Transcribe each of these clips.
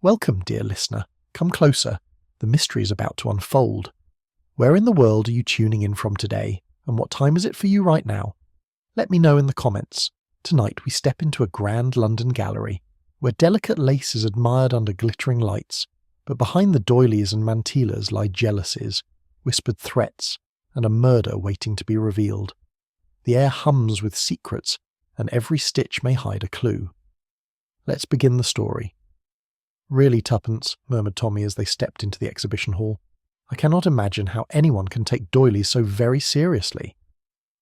Welcome, dear listener. Come closer. The mystery is about to unfold. Where in the world are you tuning in from today, and what time is it for you right now? Let me know in the comments. Tonight we step into a grand London gallery, where delicate lace is admired under glittering lights, but behind the doilies and mantillas lie jealousies, whispered threats, and a murder waiting to be revealed. The air hums with secrets, and every stitch may hide a clue. Let's begin the story. Really, Tuppence, murmured Tommy as they stepped into the exhibition hall. I cannot imagine how anyone can take doilies so very seriously.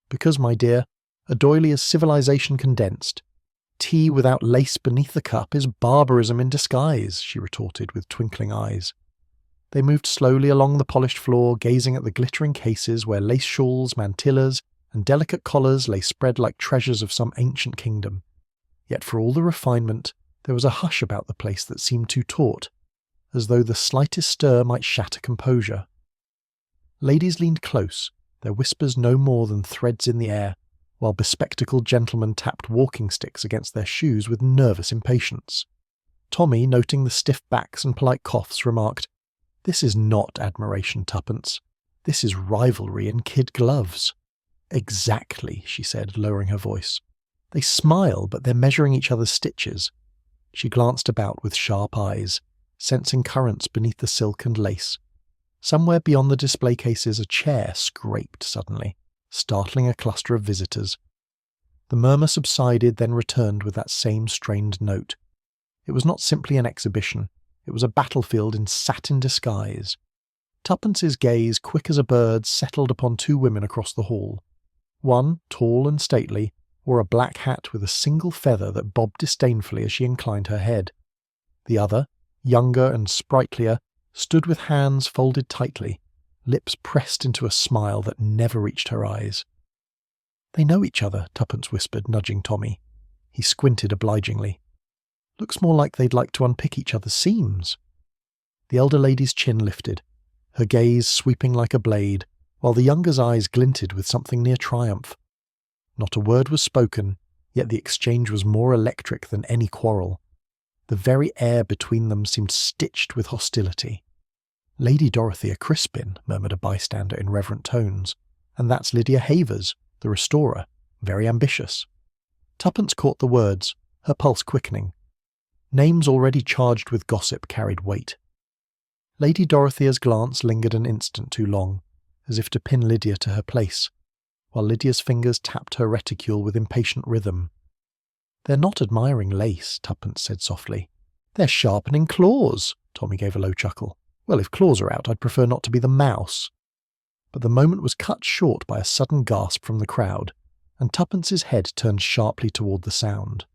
Because, my dear, a doily is civilization condensed. Tea without lace beneath the cup is barbarism in disguise, she retorted with twinkling eyes. They moved slowly along the polished floor, gazing at the glittering cases where lace shawls, mantillas, and delicate collars lay spread like treasures of some ancient kingdom. Yet for all the refinement, there was a hush about the place that seemed too taut, as though the slightest stir might shatter composure. Ladies leaned close, their whispers no more than threads in the air, while bespectacled gentlemen tapped walking sticks against their shoes with nervous impatience. Tommy, noting the stiff backs and polite coughs, remarked, "This is not admiration, Tuppence. This is rivalry in kid gloves." "Exactly," she said, lowering her voice. "They smile, but they're measuring each other's stitches." She glanced about with sharp eyes, sensing currents beneath the silk and lace. Somewhere beyond the display cases a chair scraped suddenly, startling a cluster of visitors. The murmur subsided, then returned with that same strained note. It was not simply an exhibition, it was a battlefield in satin disguise. Tuppence's gaze, quick as a bird's, settled upon two women across the hall. One, tall and stately, wore a black hat with a single feather that bobbed disdainfully as she inclined her head. The other, younger and sprightlier, stood with hands folded tightly, lips pressed into a smile that never reached her eyes. "They know each other," Tuppence whispered, nudging Tommy. He squinted obligingly. "Looks more like they'd like to unpick each other's seams." The elder lady's chin lifted, her gaze sweeping like a blade, while the younger's eyes glinted with something near triumph. Not a word was spoken, yet the exchange was more electric than any quarrel. The very air between them seemed stitched with hostility. "Lady Dorothea Crispin," murmured a bystander in reverent tones, "and that's Lydia Havers, the restorer, very ambitious." Tuppence caught the words, her pulse quickening. Names already charged with gossip carried weight. Lady Dorothea's glance lingered an instant too long, as if to pin Lydia to her place, while Lydia's fingers tapped her reticule with impatient rhythm. "They're not admiring lace," Tuppence said softly. "They're sharpening claws." Tommy gave a low chuckle. "Well, if claws are out, I'd prefer not to be the mouse." But the moment was cut short by a sudden gasp from the crowd, and Tuppence's head turned sharply toward the sound.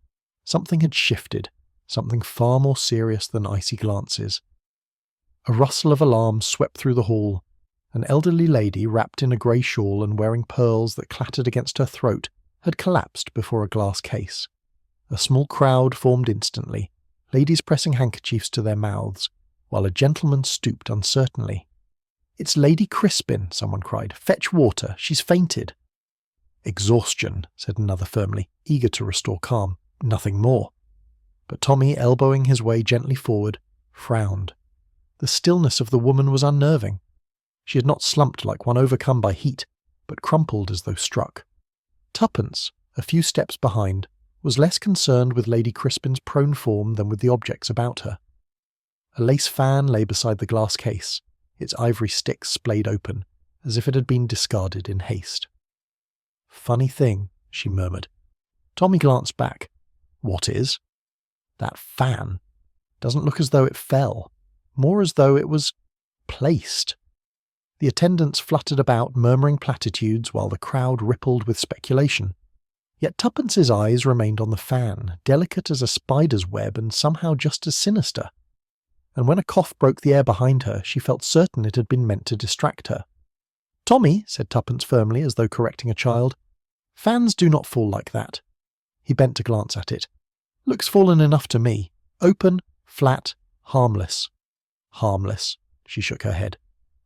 Something had shifted, something far more serious than icy glances. A rustle of alarm swept through the hall. An elderly lady, wrapped in a grey shawl and wearing pearls that clattered against her throat, had collapsed before a glass case. A small crowd formed instantly, ladies pressing handkerchiefs to their mouths, while a gentleman stooped uncertainly. "It's Lady Crispin," someone cried. "Fetch water, she's fainted." "Exhaustion," said another firmly, eager to restore calm. "Nothing more." But Tommy, elbowing his way gently forward, frowned. The stillness of the woman was unnerving. She had not slumped like one overcome by heat, but crumpled as though struck. Tuppence, a few steps behind, was less concerned with Lady Crispin's prone form than with the objects about her. A lace fan lay beside the glass case, its ivory stick splayed open, as if it had been discarded in haste. "Funny thing," she murmured. Tommy glanced back. "What is?" "That fan. Doesn't look as though it fell. More as though it was placed." The attendants fluttered about, murmuring platitudes, while the crowd rippled with speculation. Yet Tuppence's eyes remained on the fan, delicate as a spider's web and somehow just as sinister. And when a cough broke the air behind her, she felt certain it had been meant to distract her. "Tommy," said Tuppence firmly, as though correcting a child, "fans do not fall like that." He bent to glance at it. "Looks fallen enough to me. Open, flat, harmless." "Harmless," she shook her head.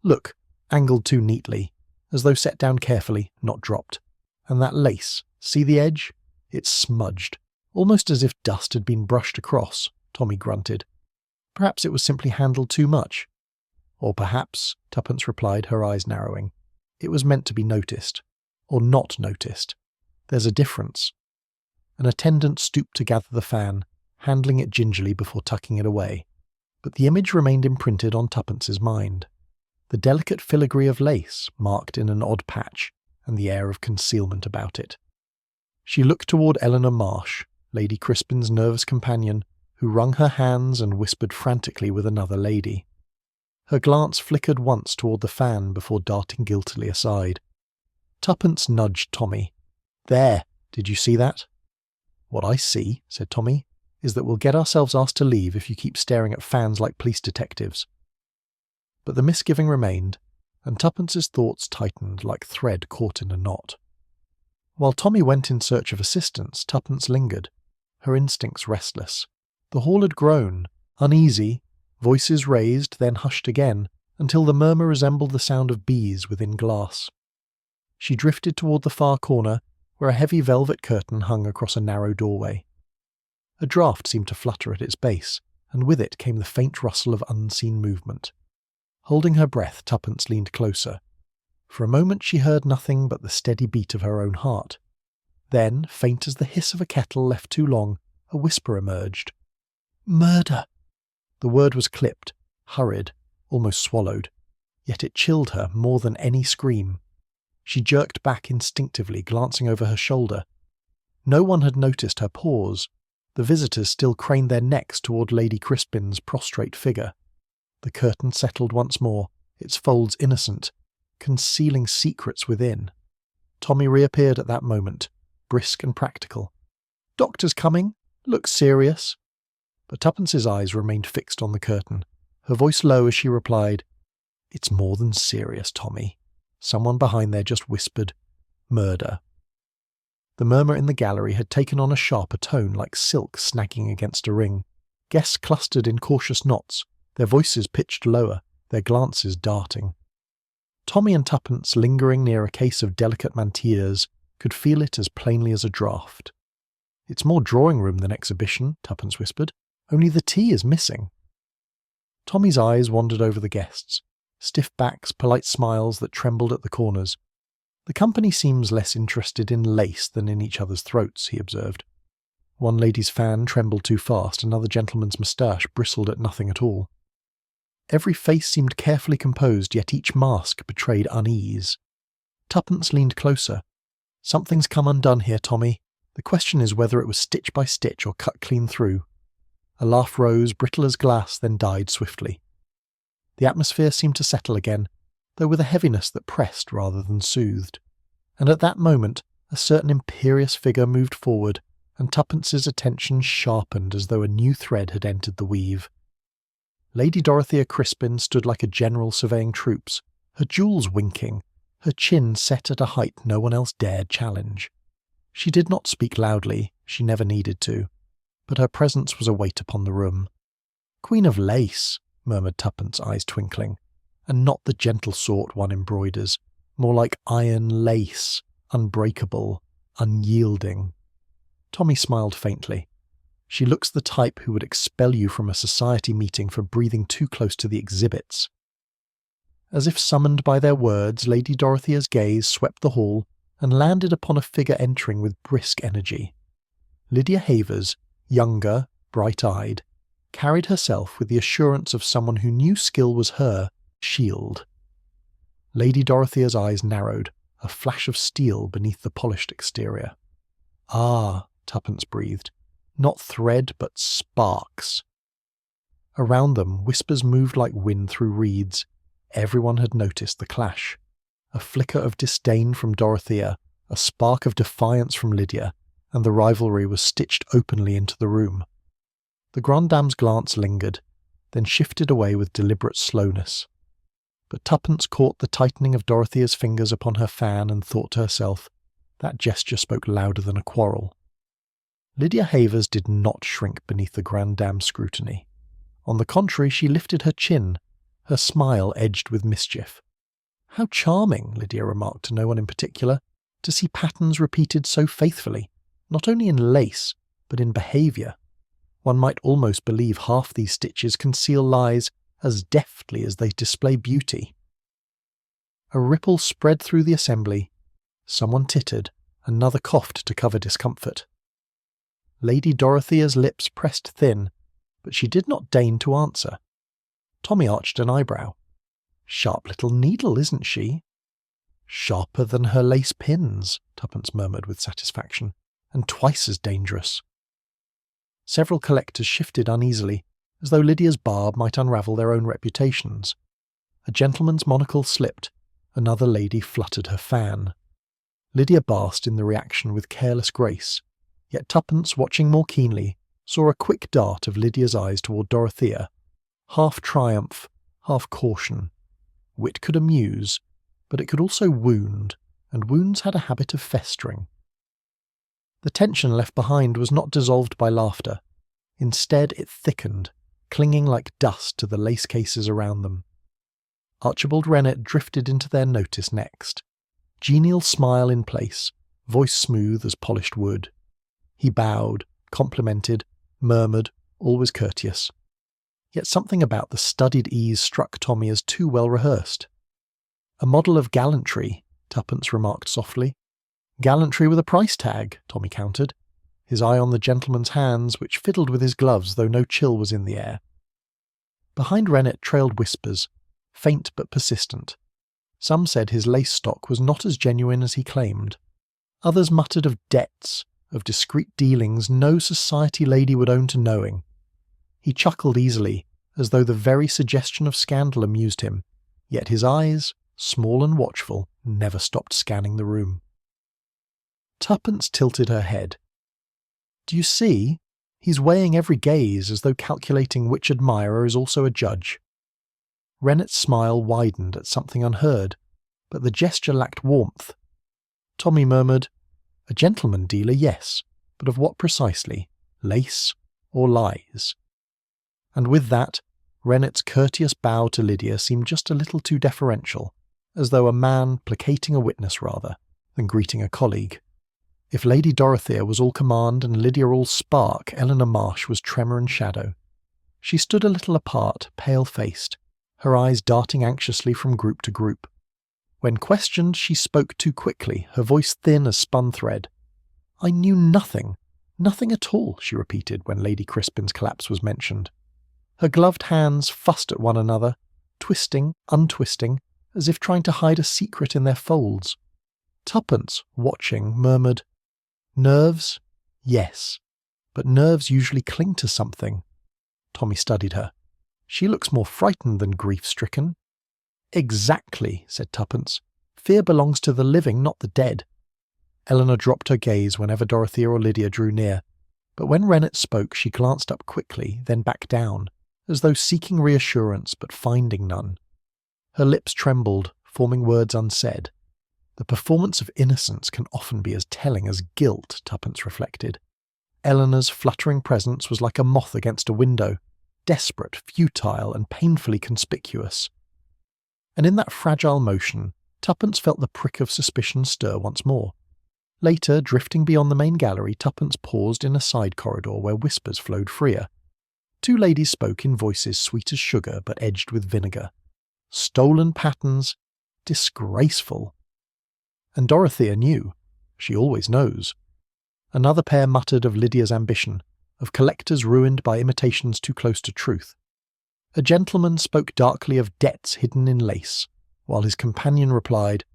"Look, angled too neatly, as though set down carefully, not dropped. And that lace, see the edge? It's smudged, almost as if dust had been brushed across," Tommy grunted. Perhaps it was simply handled too much. Or perhaps, Tuppence replied, her eyes narrowing, it was meant to be noticed. Or not noticed. There's a difference. An attendant stooped to gather the fan, handling it gingerly before tucking it away. But the image remained imprinted on Tuppence's mind. The delicate filigree of lace, marked in an odd patch, and the air of concealment about it. She looked toward Eleanor Marsh, Lady Crispin's nervous companion, who wrung her hands and whispered frantically with another lady. Her glance flickered once toward the fan before darting guiltily aside. Tuppence nudged Tommy. "There, did you see that?" "What I see," said Tommy, "is that we'll get ourselves asked to leave if you keep staring at fans like police detectives." But the misgiving remained, and Tuppence's thoughts tightened like thread caught in a knot. While Tommy went in search of assistance, Tuppence lingered, her instincts restless. The hall had grown, uneasy, voices raised, then hushed again, until the murmur resembled the sound of bees within glass. She drifted toward the far corner, where a heavy velvet curtain hung across a narrow doorway. A draught seemed to flutter at its base, and with it came the faint rustle of unseen movement. Holding her breath, Tuppence leaned closer. For a moment she heard nothing but the steady beat of her own heart. Then, faint as the hiss of a kettle left too long, a whisper emerged. "Murder!" The word was clipped, hurried, almost swallowed, yet it chilled her more than any scream. She jerked back instinctively, glancing over her shoulder. No one had noticed her pause. The visitors still craned their necks toward Lady Crispin's prostrate figure. The curtain settled once more, its folds innocent, concealing secrets within. Tommy reappeared at that moment, brisk and practical. "Doctor's coming. Looks serious." But Tuppence's eyes remained fixed on the curtain, her voice low as she replied, "It's more than serious, Tommy." Someone behind there just whispered, "Murder." The murmur in the gallery had taken on a sharper tone, like silk snagging against a ring. Guests clustered in cautious knots, their voices pitched lower, their glances darting. Tommy and Tuppence, lingering near a case of delicate mantillas, could feel it as plainly as a draught. "It's more drawing room than exhibition," Tuppence whispered. "Only the tea is missing." Tommy's eyes wandered over the guests. Stiff backs, polite smiles that trembled at the corners. "The company seems less interested in lace than in each other's throats," he observed. One lady's fan trembled too fast, another gentleman's moustache bristled at nothing at all. Every face seemed carefully composed, yet each mask betrayed unease. Tuppence leaned closer. "Something's come undone here, Tommy. The question is whether it was stitch by stitch or cut clean through." A laugh rose, brittle as glass, then died swiftly. The atmosphere seemed to settle again, though with a heaviness that pressed rather than soothed. And at that moment, a certain imperious figure moved forward, and Tuppence's attention sharpened as though a new thread had entered the weave. Lady Dorothea Crispin stood like a general surveying troops, her jewels winking, her chin set at a height no one else dared challenge. She did not speak loudly, she never needed to, but her presence was a weight upon the room. "Queen of lace," murmured Tuppence, eyes twinkling, "and not the gentle sort one embroiders, more like iron lace, unbreakable, unyielding." Tommy smiled faintly. "She looks the type who would expel you from a society meeting for breathing too close to the exhibits." As if summoned by their words, Lady Dorothea's gaze swept the hall and landed upon a figure entering with brisk energy. Lydia Havers, younger, bright-eyed, carried herself with the assurance of someone who knew skill was her shield. Lady Dorothea's eyes narrowed, a flash of steel beneath the polished exterior. "Ah," Tuppence breathed, "not thread but sparks." Around them, whispers moved like wind through reeds. Everyone had noticed the clash. A flicker of disdain from Dorothea, a spark of defiance from Lydia, and the rivalry was stitched openly into the room. The grande dame's glance lingered, then shifted away with deliberate slowness. But Tuppence caught the tightening of Dorothea's fingers upon her fan and thought to herself, that gesture spoke louder than a quarrel. Lydia Havers did not shrink beneath the grande dame's scrutiny. On the contrary, she lifted her chin, her smile edged with mischief. "How charming," Lydia remarked to no one in particular, "to see patterns repeated so faithfully, not only in lace, but in behaviour. One might almost believe half these stitches conceal lies as deftly as they display beauty. A ripple spread through the assembly. Someone tittered, another coughed to cover discomfort. Lady Dorothea's lips pressed thin, but she did not deign to answer. Tommy arched an eyebrow. Sharp little needle, isn't she? Sharper than her lace pins, Tuppence murmured with satisfaction, and twice as dangerous. Several collectors shifted uneasily, as though Lydia's barb might unravel their own reputations. A gentleman's monocle slipped, another lady fluttered her fan. Lydia basked in the reaction with careless grace, yet Tuppence, watching more keenly, saw a quick dart of Lydia's eyes toward Dorothea, half triumph, half caution. Wit could amuse, but it could also wound, and wounds had a habit of festering. The tension left behind was not dissolved by laughter. Instead, it thickened, clinging like dust to the lace cases around them. Archibald Rennet drifted into their notice next. Genial smile in place, voice smooth as polished wood. He bowed, complimented, murmured, always courteous. Yet something about the studied ease struck Tommy as too well rehearsed. A model of gallantry, Tuppence remarked softly. Gallantry with a price tag, Tommy countered, his eye on the gentleman's hands, which fiddled with his gloves though no chill was in the air. Behind Rennet trailed whispers, faint but persistent. Some said his lace stock was not as genuine as he claimed. Others muttered of debts, of discreet dealings no society lady would own to knowing. He chuckled easily, as though the very suggestion of scandal amused him, yet his eyes, small and watchful, never stopped scanning the room. Tuppence tilted her head. Do you see? He's weighing every gaze as though calculating which admirer is also a judge. Rennet's smile widened at something unheard, but the gesture lacked warmth. Tommy murmured, A gentleman dealer, yes, but of what precisely? Lace or lies? And with that, Rennet's courteous bow to Lydia seemed just a little too deferential, as though a man placating a witness rather than greeting a colleague. If Lady Dorothea was all command and Lydia all spark, Eleanor Marsh was tremor and shadow. She stood a little apart, pale-faced, her eyes darting anxiously from group to group. When questioned, she spoke too quickly, her voice thin as spun thread. I knew nothing, nothing at all, she repeated when Lady Crispin's collapse was mentioned. Her gloved hands fussed at one another, twisting, untwisting, as if trying to hide a secret in their folds. Tuppence, watching, murmured, Nerves? Yes, but nerves usually cling to something. Tommy studied her. She looks more frightened than grief-stricken. Exactly, said Tuppence. Fear belongs to the living, not the dead. Eleanor dropped her gaze whenever Dorothea or Lydia drew near, but when Rennet spoke she glanced up quickly, then back down, as though seeking reassurance but finding none. Her lips trembled, forming words unsaid. The performance of innocence can often be as telling as guilt, Tuppence reflected. Eleanor's fluttering presence was like a moth against a window, desperate, futile, and painfully conspicuous. And in that fragile motion, Tuppence felt the prick of suspicion stir once more. Later, drifting beyond the main gallery, Tuppence paused in a side corridor where whispers flowed freer. Two ladies spoke in voices sweet as sugar but edged with vinegar. Stolen patterns, disgraceful. And Dorothea knew. She always knows. Another pair muttered of Lydia's ambition, of collectors ruined by imitations too close to truth. A gentleman spoke darkly of debts hidden in lace, while his companion replied,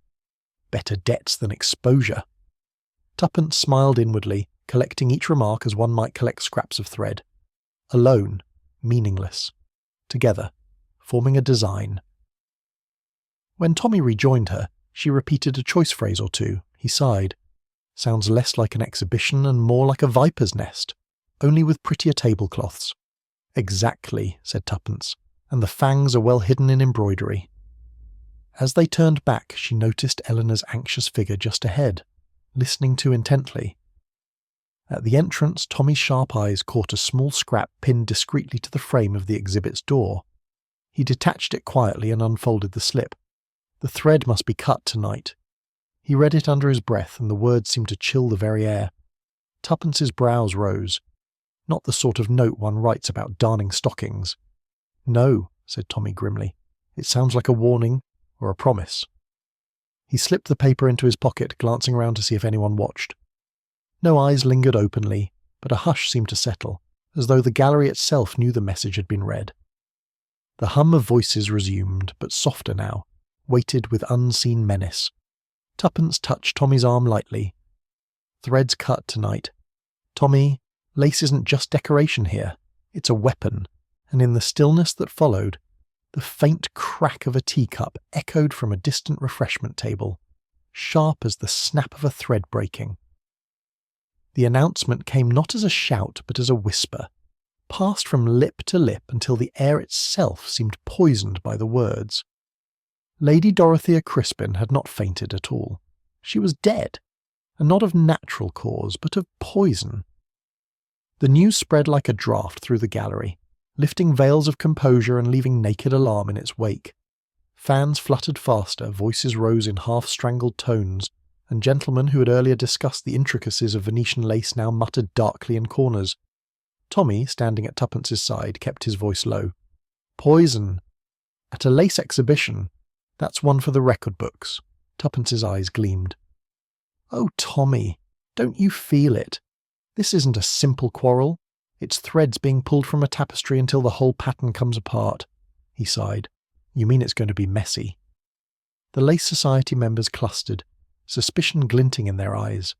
Better debts than exposure. Tuppence smiled inwardly, collecting each remark as one might collect scraps of thread. Alone, meaningless. Together, forming a design. When Tommy rejoined her, she repeated a choice phrase or two. He sighed. Sounds less like an exhibition and more like a viper's nest, only with prettier tablecloths. Exactly, said Tuppence, and the fangs are well hidden in embroidery. As they turned back, she noticed Eleanor's anxious figure just ahead, listening too intently. At the entrance, Tommy's sharp eyes caught a small scrap pinned discreetly to the frame of the exhibit's door. He detached it quietly and unfolded the slip. The thread must be cut tonight. He read it under his breath, and the words seemed to chill the very air. Tuppence's brows rose. not the sort of note one writes about darning stockings. "No," said Tommy grimly. "It sounds like a warning or a promise." He slipped the paper into his pocket, glancing around to see if anyone watched. No eyes lingered openly, but a hush seemed to settle, as though the gallery itself knew the message had been read. The hum of voices resumed, but softer now, weighted with unseen menace. Tuppence touched Tommy's arm lightly. "Thread's cut tonight. Tommy, lace isn't just decoration here, it's a weapon," and in the stillness that followed, the faint crack of a teacup echoed from a distant refreshment table, sharp as the snap of a thread breaking. The announcement came not as a shout but as a whisper, passed from lip to lip until the air itself seemed poisoned by the words. Lady Dorothea Crispin had not fainted at all. She was dead, and not of natural cause, but of poison. The news spread like a draught through the gallery, lifting veils of composure and leaving naked alarm in its wake. Fans fluttered faster, voices rose in half-strangled tones, and gentlemen who had earlier discussed the intricacies of Venetian lace now muttered darkly in corners. Tommy, standing at Tuppence's side, kept his voice low. "Poison! At a lace exhibition? That's one for the record books." Tuppence's eyes gleamed. "Oh, Tommy, don't you feel it? This isn't a simple quarrel. It's threads being pulled from a tapestry until the whole pattern comes apart." He sighed. "You mean it's going to be messy?" The Lace Society members clustered, suspicion glinting in their eyes.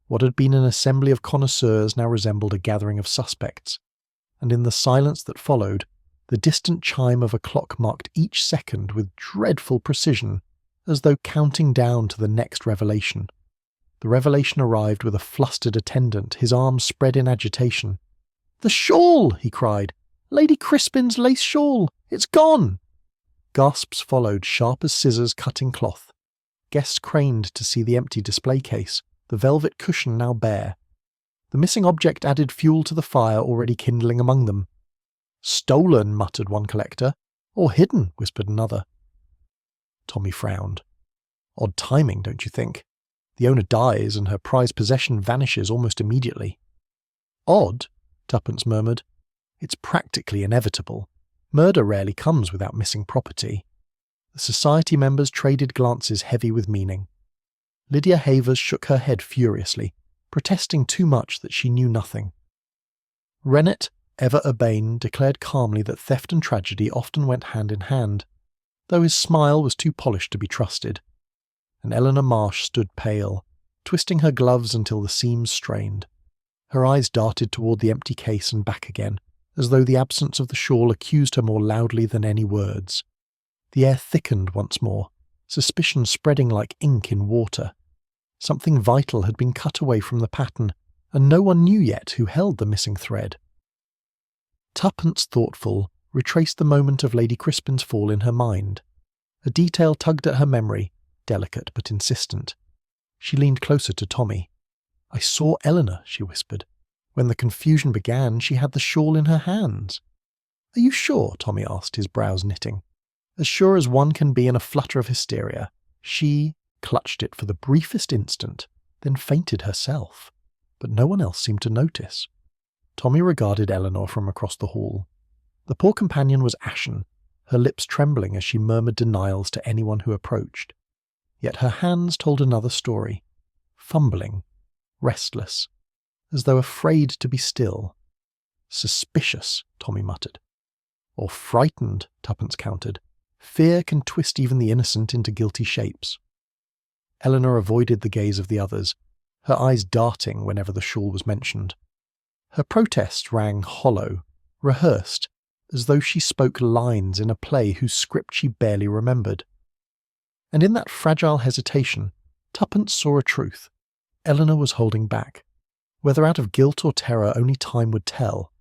What had been an assembly of connoisseurs now resembled a gathering of suspects, and in the silence that followed, the distant chime of a clock marked each second with dreadful precision, as though counting down to the next revelation. The revelation arrived with a flustered attendant, his arms spread in agitation. "The shawl!" he cried. "Lady Crispin's lace shawl! It's gone!" Gasps followed, sharp as scissors cutting cloth. Guests craned to see the empty display case, the velvet cushion now bare. The missing object added fuel to the fire already kindling among them. "Stolen," muttered one collector. "Or hidden," whispered another. Tommy frowned. "Odd timing, don't you think? The owner dies and her prized possession vanishes almost immediately." "Odd?" Tuppence murmured. "It's practically inevitable. Murder rarely comes without missing property." The society members traded glances heavy with meaning. Lydia Havers shook her head furiously, protesting too much that she knew nothing. Rennet, ever urbane, declared calmly that theft and tragedy often went hand in hand, though his smile was too polished to be trusted. And Eleanor Marsh stood pale, twisting her gloves until the seams strained. Her eyes darted toward the empty case and back again, as though the absence of the shawl accused her more loudly than any words. The air thickened once more, suspicion spreading like ink in water. Something vital had been cut away from the pattern, and no one knew yet who held the missing thread. Tuppence, thoughtful, retraced the moment of Lady Crispin's fall in her mind. A detail tugged at her memory, delicate but insistent. She leaned closer to Tommy. "I saw Eleanor," she whispered. "When the confusion began, she had the shawl in her hands." "Are you sure?" Tommy asked, his brows knitting. As sure as one can be in a flutter of hysteria. She clutched it for the briefest instant, then fainted herself. But no one else seemed to notice. Tommy regarded Eleanor from across the hall. The poor companion was ashen, her lips trembling as she murmured denials to anyone who approached. Yet her hands told another story. Fumbling, restless, as though afraid to be still. "Suspicious," Tommy muttered. "Or frightened," Tuppence countered. "Fear can twist even the innocent into guilty shapes." Eleanor avoided the gaze of the others, her eyes darting whenever the shawl was mentioned. Her protest rang hollow, rehearsed, as though she spoke lines in a play whose script she barely remembered. And in that fragile hesitation, Tuppence saw a truth. Eleanor was holding back. Whether out of guilt or terror, only time would tell.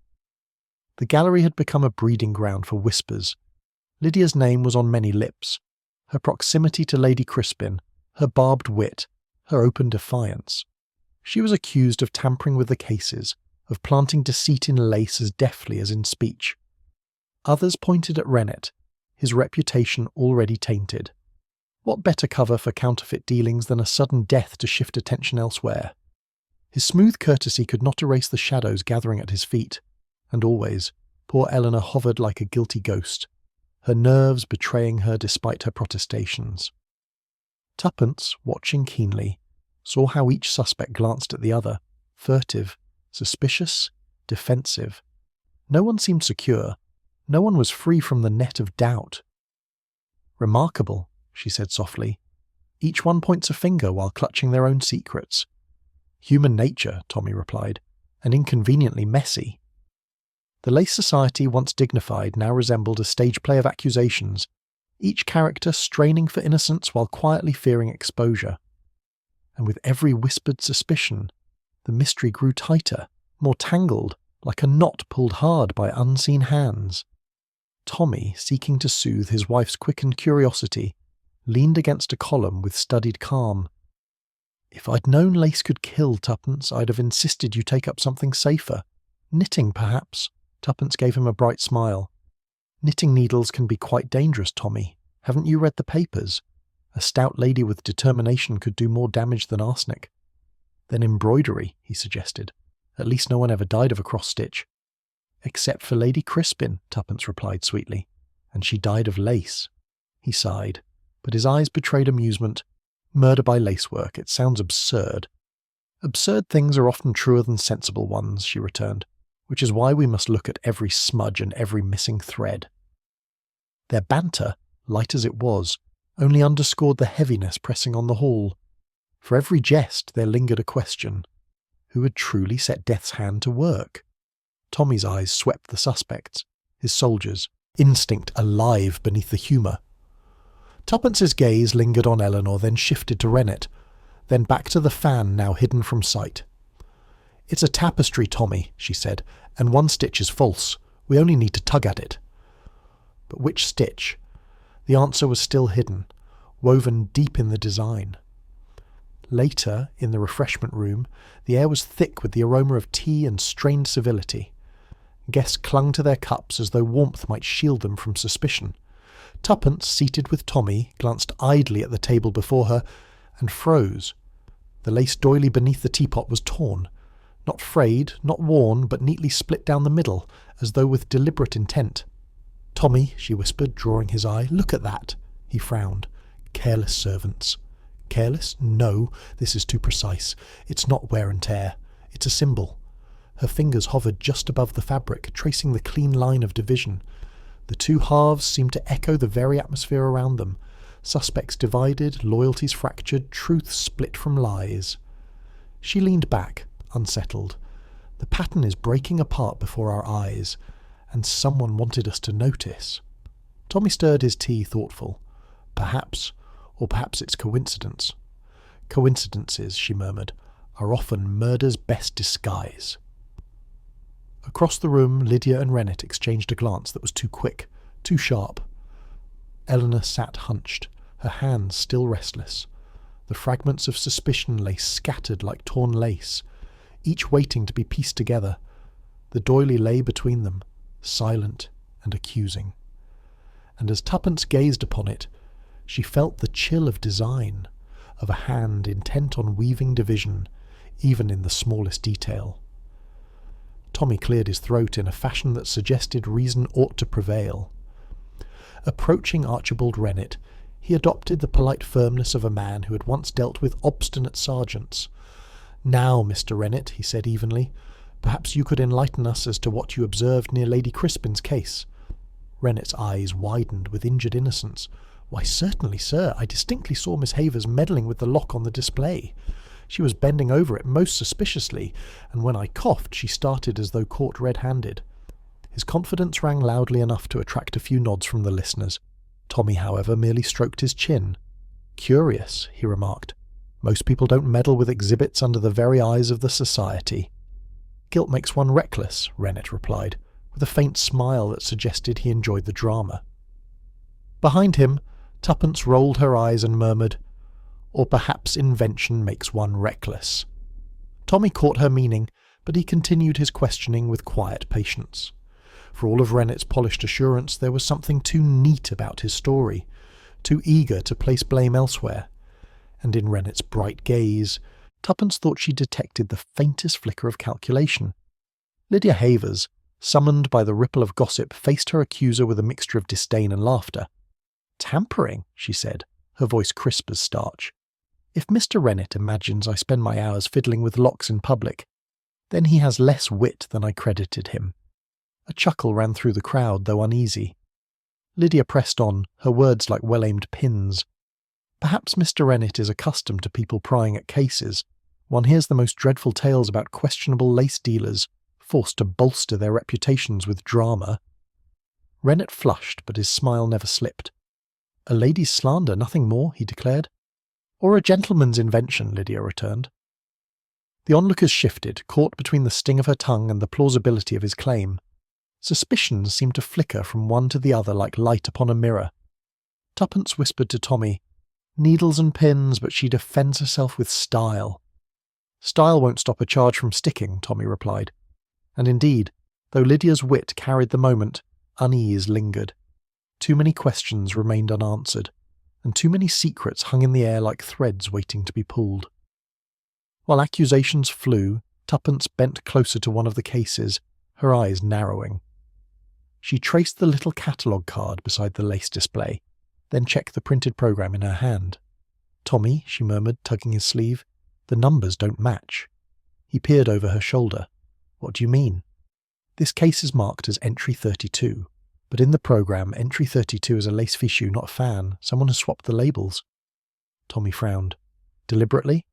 The gallery had become a breeding ground for whispers. Lydia's name was on many lips. Her proximity to Lady Crispin, her barbed wit, her open defiance. She was accused of tampering with the cases, of planting deceit in lace as deftly as in speech. Others pointed at Rennet, his reputation already tainted. What better cover for counterfeit dealings than a sudden death to shift attention elsewhere? His smooth courtesy could not erase the shadows gathering at his feet, and always, poor Eleanor hovered like a guilty ghost, her nerves betraying her despite her protestations. Tuppence, watching keenly, saw how each suspect glanced at the other, furtive, suspicious, defensive. No one seemed secure. No one was free from the net of doubt. "Remarkable," she said softly. "Each one points a finger while clutching their own secrets." "Human nature," Tommy replied, "and inconveniently messy." The Lace Society, once dignified, now resembled a stage play of accusations, each character straining for innocence while quietly fearing exposure. And with every whispered suspicion, the mystery grew tighter, more tangled, like a knot pulled hard by unseen hands. Tommy, seeking to soothe his wife's quickened curiosity, leaned against a column with studied calm. "If I'd known lace could kill, Tuppence, I'd have insisted you take up something safer. Knitting, perhaps." Tuppence gave him a bright smile. "Knitting needles can be quite dangerous, Tommy. Haven't you read the papers? A stout lady with determination could do more damage than arsenic." "Then embroidery," he suggested. "At least no one ever died of a cross-stitch." "Except for Lady Crispin," Tuppence replied sweetly. "And she died of lace." He sighed, but his eyes betrayed amusement. "Murder by lacework. It sounds absurd." "Absurd things are often truer than sensible ones," she returned, "which is why we must look at every smudge and every missing thread." Their banter, light as it was, only underscored the heaviness pressing on the hall. For every jest there lingered a question. Who had truly set Death's hand to work? Tommy's eyes swept the suspects, his soldiers, instinct alive beneath the humour. Tuppence's gaze lingered on Eleanor, then shifted to Rennet, then back to the fan now hidden from sight. "It's a tapestry, Tommy," she said, "and one stitch is false. We only need to tug at it." But which stitch? The answer was still hidden, woven deep in the design. Later, in the refreshment room, the air was thick with the aroma of tea and strained civility. Guests clung to their cups as though warmth might shield them from suspicion. Tuppence, seated with Tommy, glanced idly at the table before her, and froze. The lace doily beneath the teapot was torn. Not frayed, not worn, but neatly split down the middle, as though with deliberate intent. "Tommy," she whispered, drawing his eye, "look at that." He frowned. "Careless servants." "Careless? No, this is too precise. It's not wear and tear. It's a symbol." Her fingers hovered just above the fabric, tracing the clean line of division. The two halves seemed to echo the very atmosphere around them. Suspects divided, loyalties fractured, truth split from lies. She leaned back, unsettled. The pattern is breaking apart before our eyes, and someone wanted us to notice. Tommy stirred his tea, thoughtful. Perhaps, or perhaps it's coincidence. "Coincidences," she murmured, "are often murder's best disguise." Across the room, Lydia and Rennet exchanged a glance that was too quick, too sharp. Eleanor sat hunched, her hands still restless. The fragments of suspicion lay scattered like torn lace, each waiting to be pieced together. The doily lay between them, silent and accusing. And as Tuppence gazed upon it, she felt the chill of design, of a hand intent on weaving division, even in the smallest detail. Tommy cleared his throat in a fashion that suggested reason ought to prevail. Approaching Archibald Rennet, he adopted the polite firmness of a man who had once dealt with obstinate sergeants. "Now, Mr. Rennet," he said evenly, "perhaps you could enlighten us as to what you observed near Lady Crispin's case." Rennet's eyes widened with injured innocence. "Why, certainly, sir. I distinctly saw Miss Havers meddling with the lock on the display. She was bending over it most suspiciously, and when I coughed she started as though caught red-handed." His confidence rang loudly enough to attract a few nods from the listeners. Tommy, however, merely stroked his chin. "Curious," he remarked. "Most people don't meddle with exhibits under the very eyes of the society." "Guilt makes one reckless," Rennet replied, with a faint smile that suggested he enjoyed the drama. Behind him, Tuppence rolled her eyes and murmured, "Or perhaps invention makes one reckless." Tommy caught her meaning, but he continued his questioning with quiet patience. For all of Rennet's polished assurance, there was something too neat about his story, too eager to place blame elsewhere. And in Rennet's bright gaze, Tuppence thought she detected the faintest flicker of calculation. Lydia Havers, summoned by the ripple of gossip, faced her accuser with a mixture of disdain and laughter. "Tampering," she said, her voice crisp as starch. "If Mr. Rennet imagines I spend my hours fiddling with locks in public, then he has less wit than I credited him." A chuckle ran through the crowd, though uneasy. Lydia pressed on, her words like well-aimed pins. "Perhaps Mr. Rennet is accustomed to people prying at cases. One hears the most dreadful tales about questionable lace dealers, forced to bolster their reputations with drama." Rennet flushed, but his smile never slipped. "A lady's slander, nothing more," he declared. "Or a gentleman's invention," Lydia returned. The onlookers shifted, caught between the sting of her tongue and the plausibility of his claim. Suspicions seemed to flicker from one to the other like light upon a mirror. Tuppence whispered to Tommy, "Needles and pins, but she defends herself with style." "Style won't stop a charge from sticking," Tommy replied. And indeed, though Lydia's wit carried the moment, unease lingered. Too many questions remained unanswered, and too many secrets hung in the air like threads waiting to be pulled. While accusations flew, Tuppence bent closer to one of the cases, her eyes narrowing. She traced the little catalogue card beside the lace display, then checked the printed programme in her hand. "Tommy," she murmured, tugging his sleeve, "the numbers don't match." He peered over her shoulder. "What do you mean?" "This case is marked as entry 32, but in the programme, entry 32 is a lace fichu, not a fan. Someone has swapped the labels." Tommy frowned. "Deliberately?"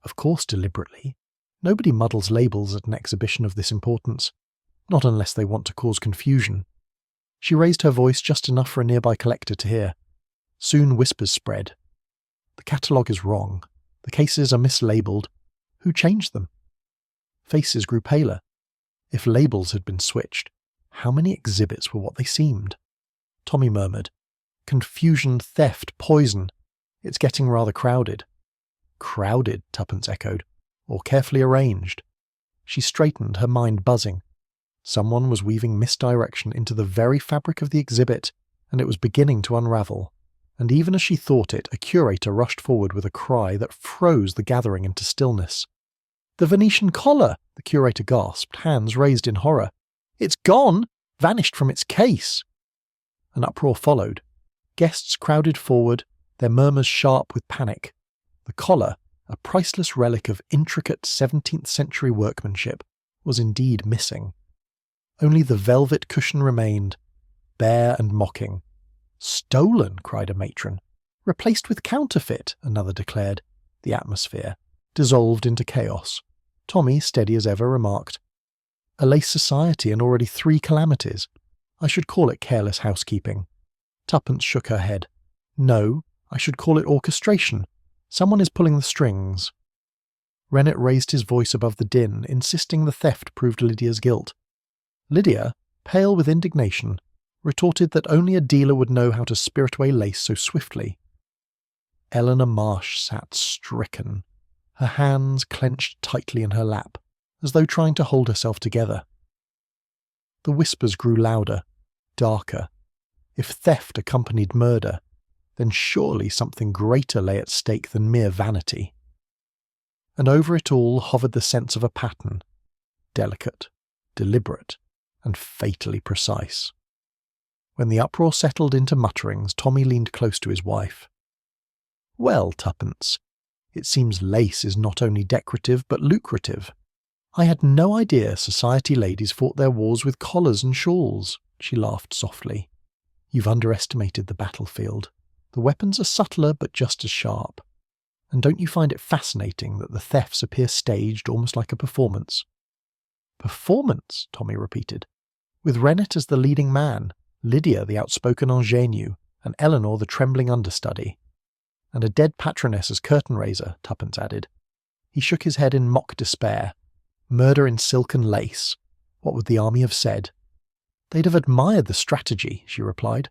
"Of course deliberately. Nobody muddles labels at an exhibition of this importance. Not unless they want to cause confusion." She raised her voice just enough for a nearby collector to hear. Soon whispers spread. "The catalogue is wrong. The cases are mislabelled. Who changed them?" Faces grew paler. If labels had been switched, how many exhibits were what they seemed? Tommy murmured, "Confusion, theft, poison. It's getting rather crowded." "Crowded," Tuppence echoed, "or carefully arranged." She straightened, her mind buzzing. Someone was weaving misdirection into the very fabric of the exhibit, and it was beginning to unravel. And even as she thought it, a curator rushed forward with a cry that froze the gathering into stillness. "The Venetian collar!" the curator gasped, hands raised in horror. "It's gone! Vanished from its case!" An uproar followed. Guests crowded forward, their murmurs sharp with panic. The collar, a priceless relic of intricate 17th century workmanship, was indeed missing. Only the velvet cushion remained, bare and mocking. "Stolen!" cried a matron. "Replaced with counterfeit!" another declared. The atmosphere dissolved into chaos. Tommy, steady as ever, remarked, "A lace society and already 3 calamities. I should call it careless housekeeping." Tuppence shook her head. "No, I should call it orchestration. Someone is pulling the strings." Rennet raised his voice above the din, insisting the theft proved Lydia's guilt. Lydia, pale with indignation, retorted that only a dealer would know how to spirit away lace so swiftly. Eleanor Marsh sat stricken, her hands clenched tightly in her lap, as though trying to hold herself together. The whispers grew louder, darker. If theft accompanied murder, then surely something greater lay at stake than mere vanity. And over it all hovered the sense of a pattern, delicate, deliberate, and fatally precise. When the uproar settled into mutterings, Tommy leaned close to his wife. "Well, Tuppence, it seems lace is not only decorative but lucrative. I had no idea society ladies fought their wars with collars and shawls." She laughed softly. "You've underestimated the battlefield. The weapons are subtler but just as sharp. And don't you find it fascinating that the thefts appear staged, almost like a performance?" "Performance?" Tommy repeated. "With Rennet as the leading man, Lydia the outspoken ingenue, and Eleanor the trembling understudy. And a dead patroness as curtain-raiser," Tuppence added. He shook his head in mock despair. "Murder in silk and lace. What would the army have said?" "They'd have admired the strategy," she replied.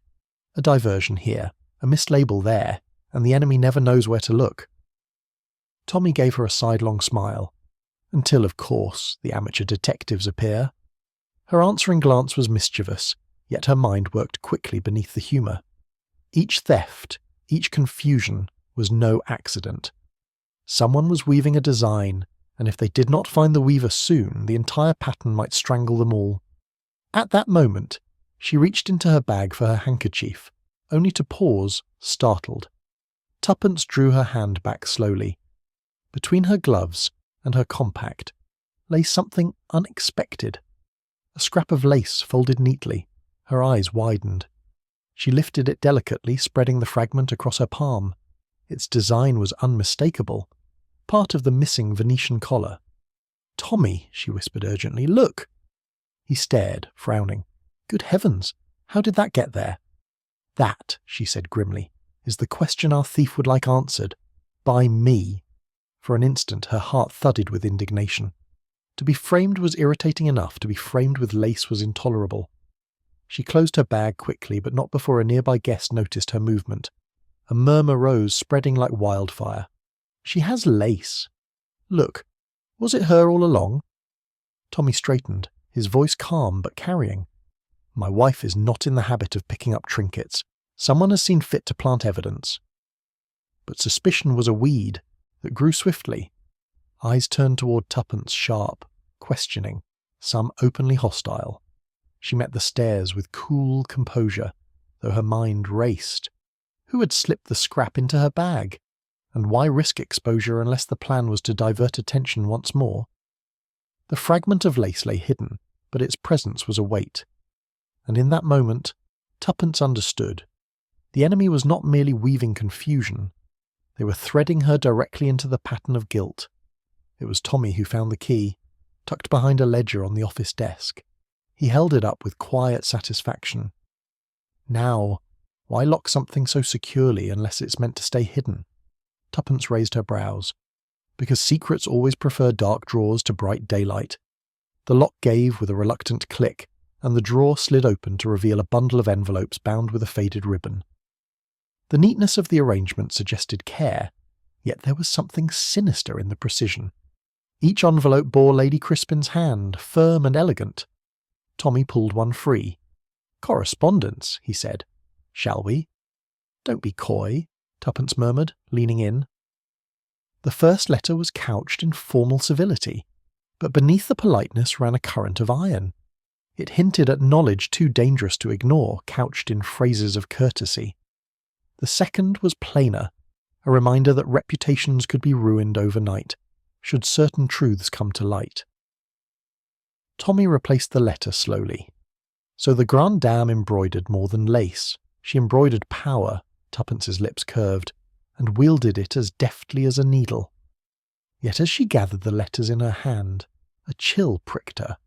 "A diversion here, a mislabel there, and the enemy never knows where to look." Tommy gave her a sidelong smile. "Until, of course, the amateur detectives appear." Her answering glance was mischievous, yet her mind worked quickly beneath the humour. Each theft, each confusion, was no accident. Someone was weaving a design, and if they did not find the weaver soon, the entire pattern might strangle them all. At that moment, she reached into her bag for her handkerchief, only to pause, startled. Tuppence drew her hand back slowly. Between her gloves and her compact lay something unexpected. A scrap of lace folded neatly. Her eyes widened. She lifted it delicately, spreading the fragment across her palm. Its design was unmistakable, part of the missing Venetian collar. "Tommy," she whispered urgently, "look!" He stared, frowning. "Good heavens, how did that get there?" "That," she said grimly, "is the question our thief would like answered. By me." For an instant her heart thudded with indignation. To be framed was irritating enough, to be framed with lace was intolerable. She closed her bag quickly, but not before a nearby guest noticed her movement. A murmur rose, spreading like wildfire. "She has lace. Look, was it her all along?" Tommy straightened, his voice calm but carrying. "My wife is not in the habit of picking up trinkets. Someone has seen fit to plant evidence." But suspicion was a weed that grew swiftly. Eyes turned toward Tuppence, sharp, questioning, some openly hostile. She met the stares with cool composure, though her mind raced. Who had slipped the scrap into her bag? And why risk exposure unless the plan was to divert attention once more? The fragment of lace lay hidden, but its presence was a weight. And in that moment, Tuppence understood. The enemy was not merely weaving confusion. They were threading her directly into the pattern of guilt. It was Tommy who found the key, tucked behind a ledger on the office desk. He held it up with quiet satisfaction. Now, why lock something so securely unless it's meant to stay hidden? Tuppence raised her brows. Because secrets always prefer dark drawers to bright daylight. The lock gave with a reluctant click, and the drawer slid open to reveal a bundle of envelopes bound with a faded ribbon. The neatness of the arrangement suggested care, yet there was something sinister in the precision. Each envelope bore Lady Crispin's hand, firm and elegant. Tommy pulled one free. "Correspondence," he said. "Shall we?" "Don't be coy," Tuppence murmured, leaning in. The first letter was couched in formal civility, but beneath the politeness ran a current of iron. It hinted at knowledge too dangerous to ignore, couched in phrases of courtesy. The second was plainer, a reminder that reputations could be ruined overnight, should certain truths come to light. Tommy replaced the letter slowly. So the grande dame embroidered more than lace. She embroidered power, Tuppence's lips curved, and wielded it as deftly as a needle. Yet as she gathered the letters in her hand, a chill pricked her.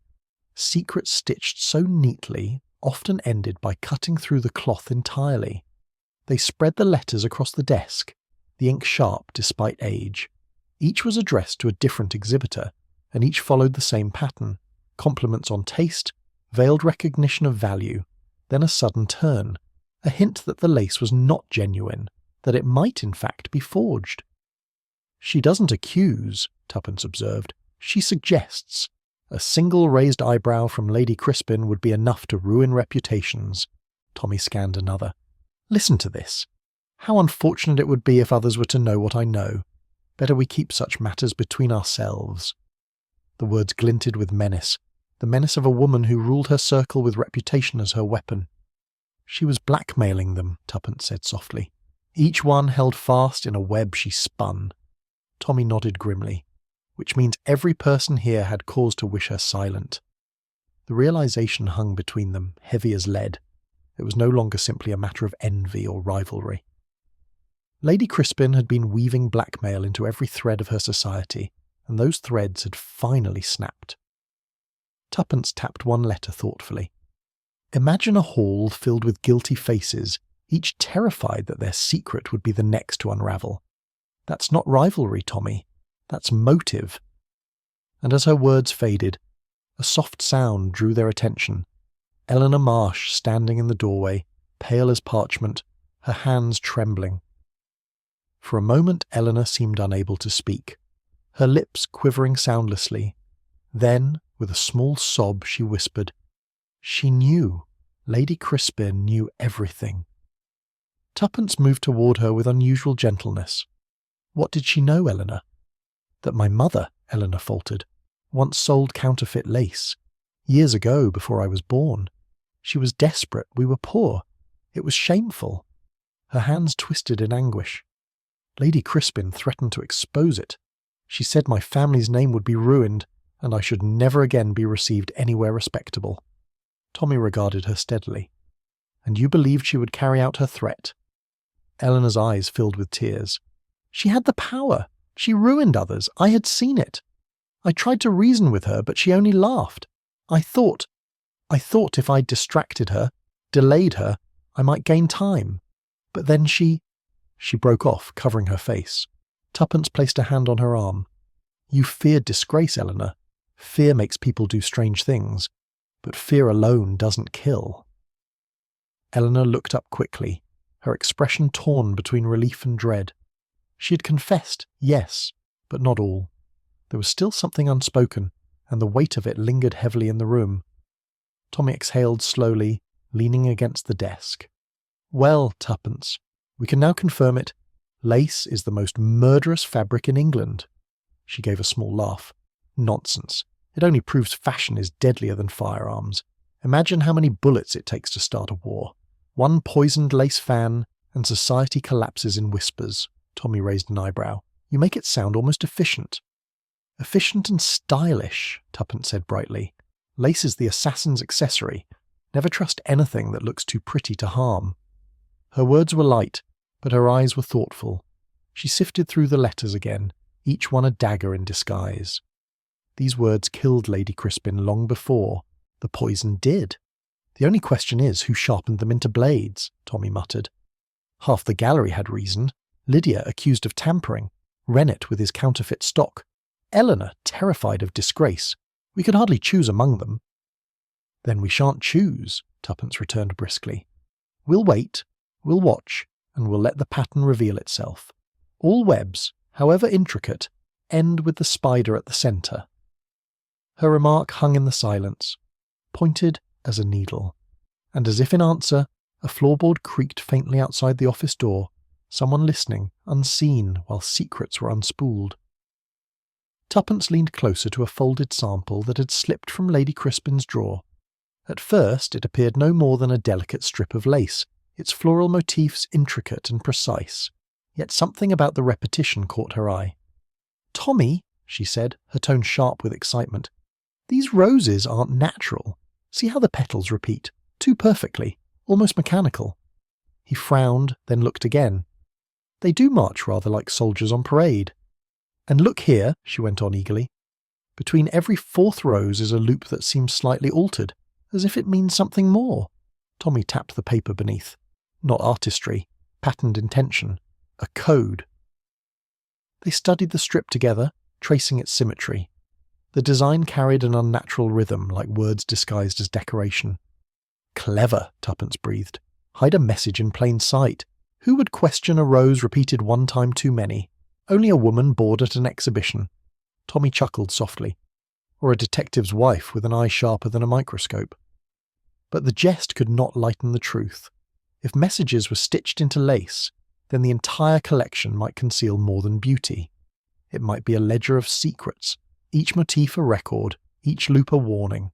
Secrets stitched so neatly often ended by cutting through the cloth entirely. They spread the letters across the desk, the ink sharp despite age. Each was addressed to a different exhibitor, and each followed the same pattern: compliments on taste, veiled recognition of value, then a sudden turn, a hint that the lace was not genuine, that it might in fact be forged. "She doesn't accuse," Tuppence observed. "She suggests. A single raised eyebrow from Lady Crispin would be enough to ruin reputations." Tommy scanned another. "Listen to this. How unfortunate it would be if others were to know what I know. Better we keep such matters between ourselves." The words glinted with menace, the menace of a woman who ruled her circle with reputation as her weapon. "She was blackmailing them," Tuppence said softly. "Each one held fast in a web she spun." Tommy nodded grimly. "Which means every person here had cause to wish her silent." The realization hung between them, heavy as lead. It was no longer simply a matter of envy or rivalry. Lady Crispin had been weaving blackmail into every thread of her society, and those threads had finally snapped. Tuppence tapped one letter thoughtfully. "Imagine a hall filled with guilty faces, each terrified that their secret would be the next to unravel. That's not rivalry, Tommy. That's motive." And as her words faded, a soft sound drew their attention. Eleanor Marsh standing in the doorway, pale as parchment, her hands trembling. For a moment Eleanor seemed unable to speak, her lips quivering soundlessly. Then, with a small sob, she whispered, "She knew. Lady Crispin knew everything." Tuppence moved toward her with unusual gentleness. "What did she know, Eleanor?" That my mother, Eleanor faltered, once sold counterfeit lace. Years ago, before I was born. She was desperate. We were poor. It was shameful. Her hands twisted in anguish. Lady Crispin threatened to expose it. She said my family's name would be ruined, and I should never again be received anywhere respectable. Tommy regarded her steadily. And you believed she would carry out her threat? Eleanor's eyes filled with tears. She had the power. She ruined others. I had seen it. I tried to reason with her, but she only laughed. I thought if I distracted her, delayed her, I might gain time. But then she broke off, covering her face. Tuppence placed a hand on her arm. You feared disgrace, Eleanor. Fear makes people do strange things, but fear alone doesn't kill. Eleanor looked up quickly, her expression torn between relief and dread. She had confessed, yes, but not all. There was still something unspoken, and the weight of it lingered heavily in the room. Tommy exhaled slowly, leaning against the desk. Well, Tuppence, we can now confirm it. Lace is the most murderous fabric in England. She gave a small laugh. Nonsense. It only proves fashion is deadlier than firearms. Imagine how many bullets it takes to start a war. One poisoned lace fan, and society collapses in whispers. Tommy raised an eyebrow. You make it sound almost efficient. Efficient and stylish, Tuppence said brightly. Lace is the assassin's accessory. Never trust anything that looks too pretty to harm. Her words were light, but her eyes were thoughtful. She sifted through the letters again, each one a dagger in disguise. These words killed Lady Crispin long before. The poison did. The only question is who sharpened them into blades, Tommy muttered. Half the gallery had reasoned. Lydia accused of tampering, Rennet with his counterfeit stock, Eleanor terrified of disgrace. We could hardly choose among them. Then we shan't choose, Tuppence returned briskly. We'll wait, we'll watch, and we'll let the pattern reveal itself. All webs, however intricate, end with the spider at the centre. Her remark hung in the silence, pointed as a needle, and as if in answer, a floorboard creaked faintly outside the office door, someone listening, unseen, while secrets were unspooled. Tuppence leaned closer to a folded sample that had slipped from Lady Crispin's drawer. At first it appeared no more than a delicate strip of lace, its floral motifs intricate and precise, yet something about the repetition caught her eye. "Tommy," she said, her tone sharp with excitement, "these roses aren't natural. See how the petals repeat, too perfectly, almost mechanical." He frowned, then looked again. "They do march rather like soldiers on parade. And look here," she went on eagerly. "Between every fourth rose is a loop that seems slightly altered, as if it means something more." Tommy tapped the paper beneath. Not artistry, patterned intention, a code. They studied the strip together, tracing its symmetry. The design carried an unnatural rhythm, like words disguised as decoration. "Clever," Tuppence breathed. "Hide a message in plain sight. Who would question a rose repeated one time too many? Only a woman bored at an exhibition." Tommy chuckled softly. Or a detective's wife with an eye sharper than a microscope. But the jest could not lighten the truth. If messages were stitched into lace, then the entire collection might conceal more than beauty. It might be a ledger of secrets, each motif a record, each loop a warning.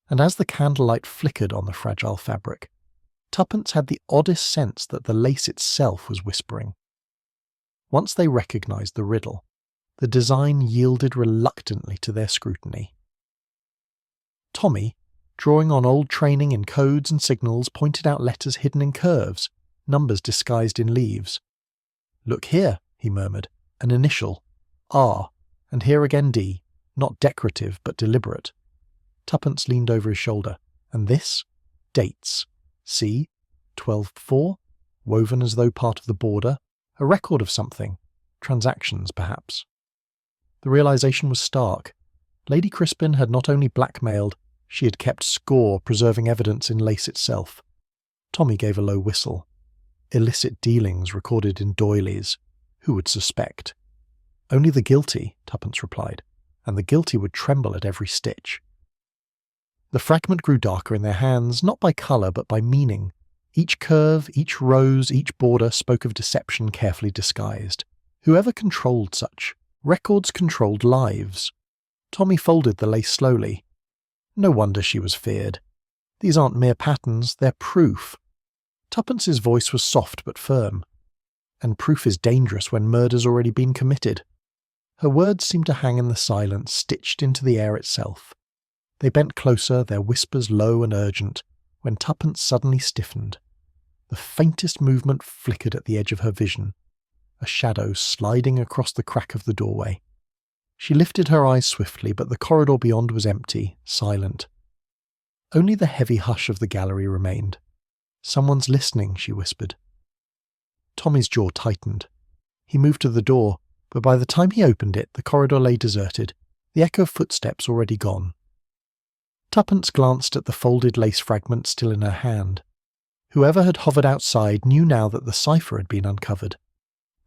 And as the candlelight flickered on the fragile fabric, Tuppence had the oddest sense that the lace itself was whispering. Once they recognized the riddle, the design yielded reluctantly to their scrutiny. Tommy, drawing on old training in codes and signals, pointed out letters hidden in curves, numbers disguised in leaves. "Look here," he murmured, "an initial, R, and here again D, not decorative but deliberate." Tuppence leaned over his shoulder. "And this? Dates. See, 12/4, woven as though part of the border, a record of something, transactions perhaps." The realization was stark. Lady Crispin had not only blackmailed, she had kept score, preserving evidence in lace itself. Tommy gave a low whistle. Illicit dealings recorded in doilies. Who would suspect? "Only the guilty," Tuppence replied, "and the guilty would tremble at every stitch." The fragment grew darker in their hands, not by colour but by meaning. Each curve, each rose, each border spoke of deception carefully disguised. Whoever controlled such, Records controlled lives. Tommy folded the lace slowly. No wonder she was feared. These aren't mere patterns, they're proof. Tuppence's voice was soft but firm. And proof is dangerous when murder's already been committed. Her words seemed to hang in the silence, stitched into the air itself. They bent closer, their whispers low and urgent, when Tuppence suddenly stiffened. The faintest movement flickered at the edge of her vision, a shadow sliding across the crack of the doorway. She lifted her eyes swiftly, but the corridor beyond was empty, silent. Only the heavy hush of the gallery remained. "Someone's listening," she whispered. Tommy's jaw tightened. He moved to the door, but by the time he opened it, the corridor lay deserted, the echo of footsteps already gone. Tuppence glanced at the folded lace fragment still in her hand. Whoever had hovered outside knew now that the cipher had been uncovered.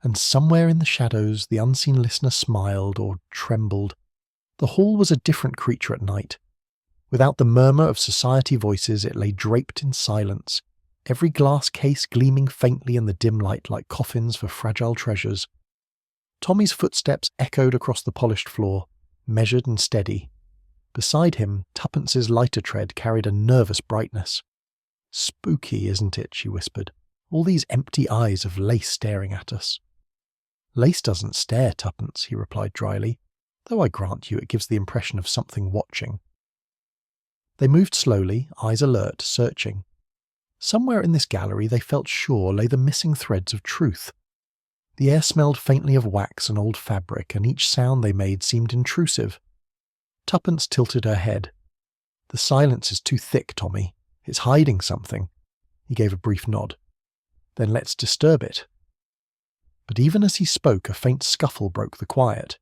And somewhere in the shadows the unseen listener smiled or trembled. The hall was a different creature at night. Without the murmur of society voices, it lay draped in silence, every glass case gleaming faintly in the dim light like coffins for fragile treasures. Tommy's footsteps echoed across the polished floor, measured and steady. Beside him, Tuppence's lighter tread carried a nervous brightness. "Spooky, isn't it?" she whispered. "All these empty eyes of lace staring at us." "Lace doesn't stare, Tuppence," he replied dryly, "though I grant you it gives the impression of something watching." They moved slowly, eyes alert, searching. Somewhere in this gallery they felt sure lay the missing threads of truth. The air smelled faintly of wax and old fabric, and each sound they made seemed intrusive. Tuppence tilted her head. "The silence is too thick, Tommy. It's hiding something." He gave a brief nod. "Then let's disturb it." But even as he spoke, a faint scuffle broke the quiet.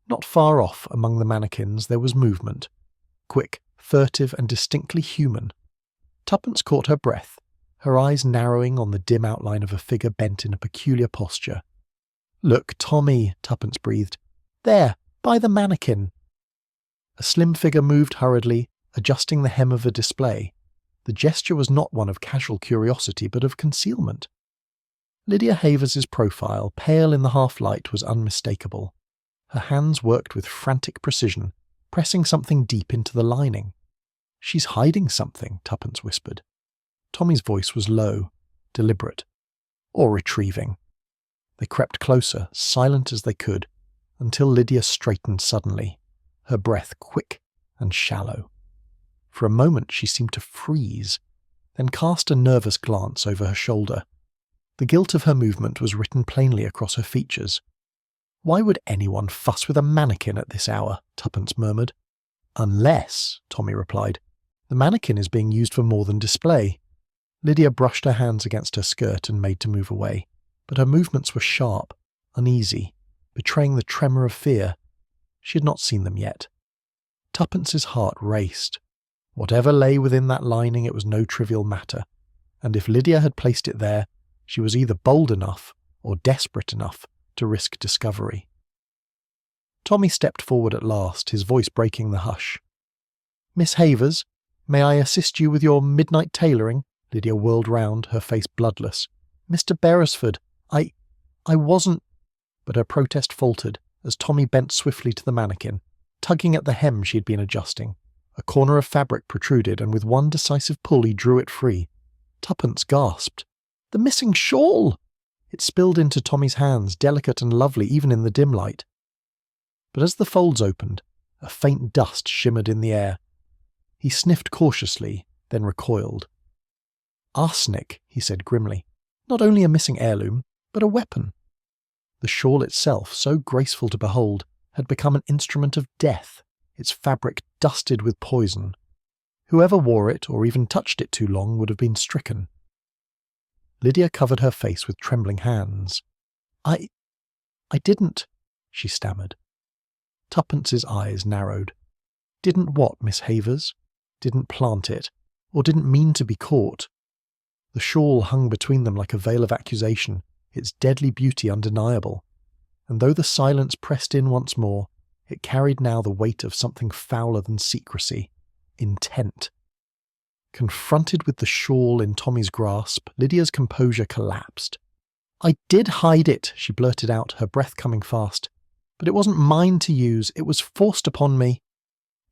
Not far off, among the mannequins, there was movement. Quick, furtive, and distinctly human. Tuppence caught her breath, her eyes narrowing on the dim outline of a figure bent in a peculiar posture. "Look, Tommy," Tuppence breathed. "There, by the mannequin." A slim figure moved hurriedly, adjusting the hem of a display. The gesture was not one of casual curiosity, but of concealment. Lydia Havers's profile, pale in the half-light, was unmistakable. Her hands worked with frantic precision, pressing something deep into the lining. "She's hiding something," Tuppence whispered. Tommy's voice was low, deliberate. "Or retrieving." They crept closer, silent as they could, until Lydia straightened suddenly, her breath quick and shallow. For a moment she seemed to freeze, then cast a nervous glance over her shoulder. The guilt of her movement was written plainly across her features. "Why would anyone fuss with a mannequin at this hour?" Tuppence murmured. "Unless," Tommy replied, "the mannequin is being used for more than display." Lydia brushed her hands against her skirt and made to move away, but her movements were sharp, uneasy, betraying the tremor of fear. She had not seen them yet. Tuppence's heart raced. Whatever lay within that lining, it was no trivial matter, and if Lydia had placed it there, she was either bold enough or desperate enough to risk discovery. Tommy stepped forward at last, his voice breaking the hush. "Miss Havers, may I assist you with your midnight tailoring?" Lydia whirled round, her face bloodless. "Mr. Beresford, I wasn't—" But her protest faltered as Tommy bent swiftly to the mannequin, tugging at the hem she had been adjusting. A corner of fabric protruded, and with one decisive pull he drew it free. Tuppence gasped. "The missing shawl!" It spilled into Tommy's hands, delicate and lovely even in the dim light. But as the folds opened, a faint dust shimmered in the air. He sniffed cautiously, then recoiled. "Arsenic," he said grimly. "Not only a missing heirloom, but a weapon." The shawl itself, so graceful to behold, had become an instrument of death, its fabric dusted with poison. Whoever wore it, or even touched it too long, would have been stricken. Lydia covered her face with trembling hands. I didn't," she stammered. Tuppence's eyes narrowed. "Didn't what, Miss Havers? Didn't plant it, or didn't mean to be caught?" The shawl hung between them like a veil of accusation, its deadly beauty undeniable, and though the silence pressed in once more, it carried now the weight of something fouler than secrecy, intent. Confronted with the shawl in Tommy's grasp, Lydia's composure collapsed. "I did hide it," she blurted out, her breath coming fast. But it wasn't mine to use, it was forced upon me.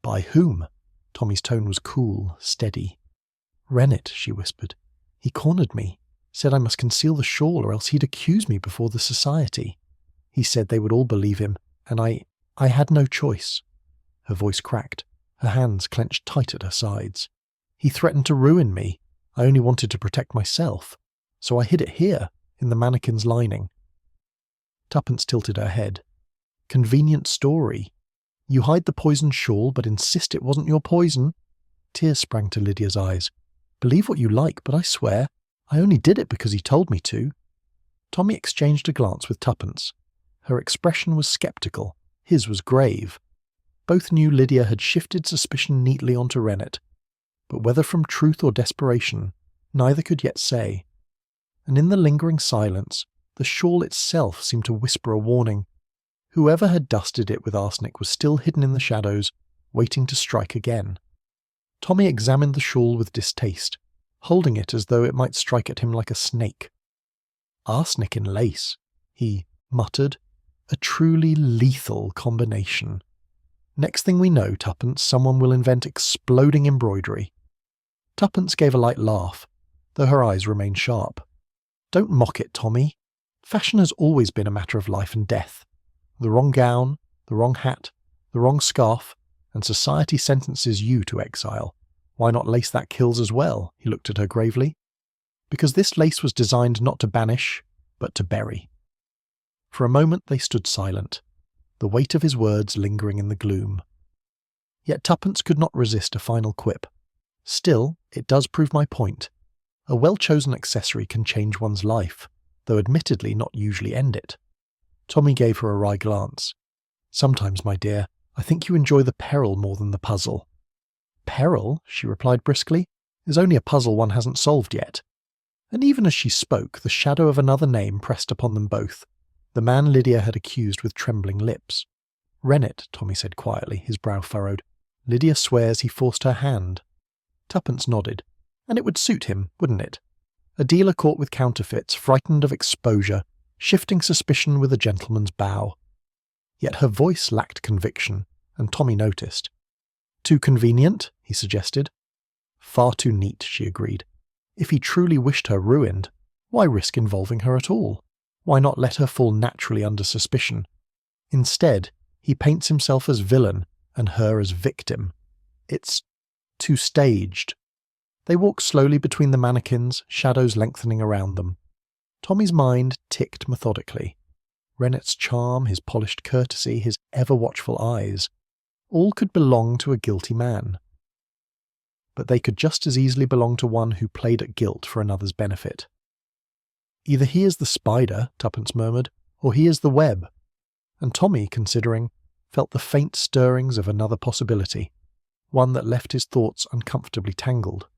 By whom? Tommy's tone was cool, steady. Rennet, she whispered. He cornered me, said I must conceal the shawl or else he'd accuse me before the society. He said they would all believe him, and I had no choice. Her voice cracked, her hands clenched tight at her sides. He threatened to ruin me. I only wanted to protect myself, so I hid it here, in the mannequin's lining. Tuppence tilted her head. Convenient story. You hide the poisoned shawl, but insist it wasn't your poison. Tears sprang to Lydia's eyes. Believe what you like, but I swear, I only did it because he told me to. Tommy exchanged a glance with Tuppence. Her expression was sceptical, his was grave. Both knew Lydia had shifted suspicion neatly onto Rennet, but whether from truth or desperation, neither could yet say. And in the lingering silence, the shawl itself seemed to whisper a warning. Whoever had dusted it with arsenic was still hidden in the shadows, waiting to strike again. Tommy examined the shawl with distaste, holding it as though it might strike at him like a snake. Arsenic in lace, he muttered. A truly lethal combination. Next thing we know, Tuppence, someone will invent exploding embroidery. Tuppence gave a light laugh, though her eyes remained sharp. Don't mock it, Tommy. Fashion has always been a matter of life and death. The wrong gown, the wrong hat, the wrong scarf, and society sentences you to exile. Why not lace that kills as well? He looked at her gravely. Because this lace was designed not to banish, but to bury. For a moment they stood silent, the weight of his words lingering in the gloom. Yet Tuppence could not resist a final quip. Still, it does prove my point. A well-chosen accessory can change one's life, though admittedly not usually end it. Tommy gave her a wry glance. Sometimes, my dear, I think you enjoy the peril more than the puzzle. Peril, she replied briskly, is only a puzzle one hasn't solved yet. And even as she spoke, the shadow of another name pressed upon them both. The man Lydia had accused with trembling lips. Rennet, Tommy said quietly, his brow furrowed. Lydia swears he forced her hand. Tuppence nodded. And it would suit him, wouldn't it? A dealer caught with counterfeits, frightened of exposure, shifting suspicion with a gentleman's bow. Yet her voice lacked conviction, and Tommy noticed. Too convenient, he suggested. Far too neat, she agreed. If he truly wished her ruined, why risk involving her at all? Why not let her fall naturally under suspicion? Instead, he paints himself as villain and her as victim. It's too staged. They walked slowly between the mannequins, shadows lengthening around them. Tommy's mind ticked methodically. Rennet's charm, his polished courtesy, his ever-watchful eyes, all could belong to a guilty man. But they could just as easily belong to one who played at guilt for another's benefit. Either he is the spider, Tuppence murmured, or he is the web. And Tommy, considering, felt the faint stirrings of another possibility, one that left his thoughts uncomfortably tangled.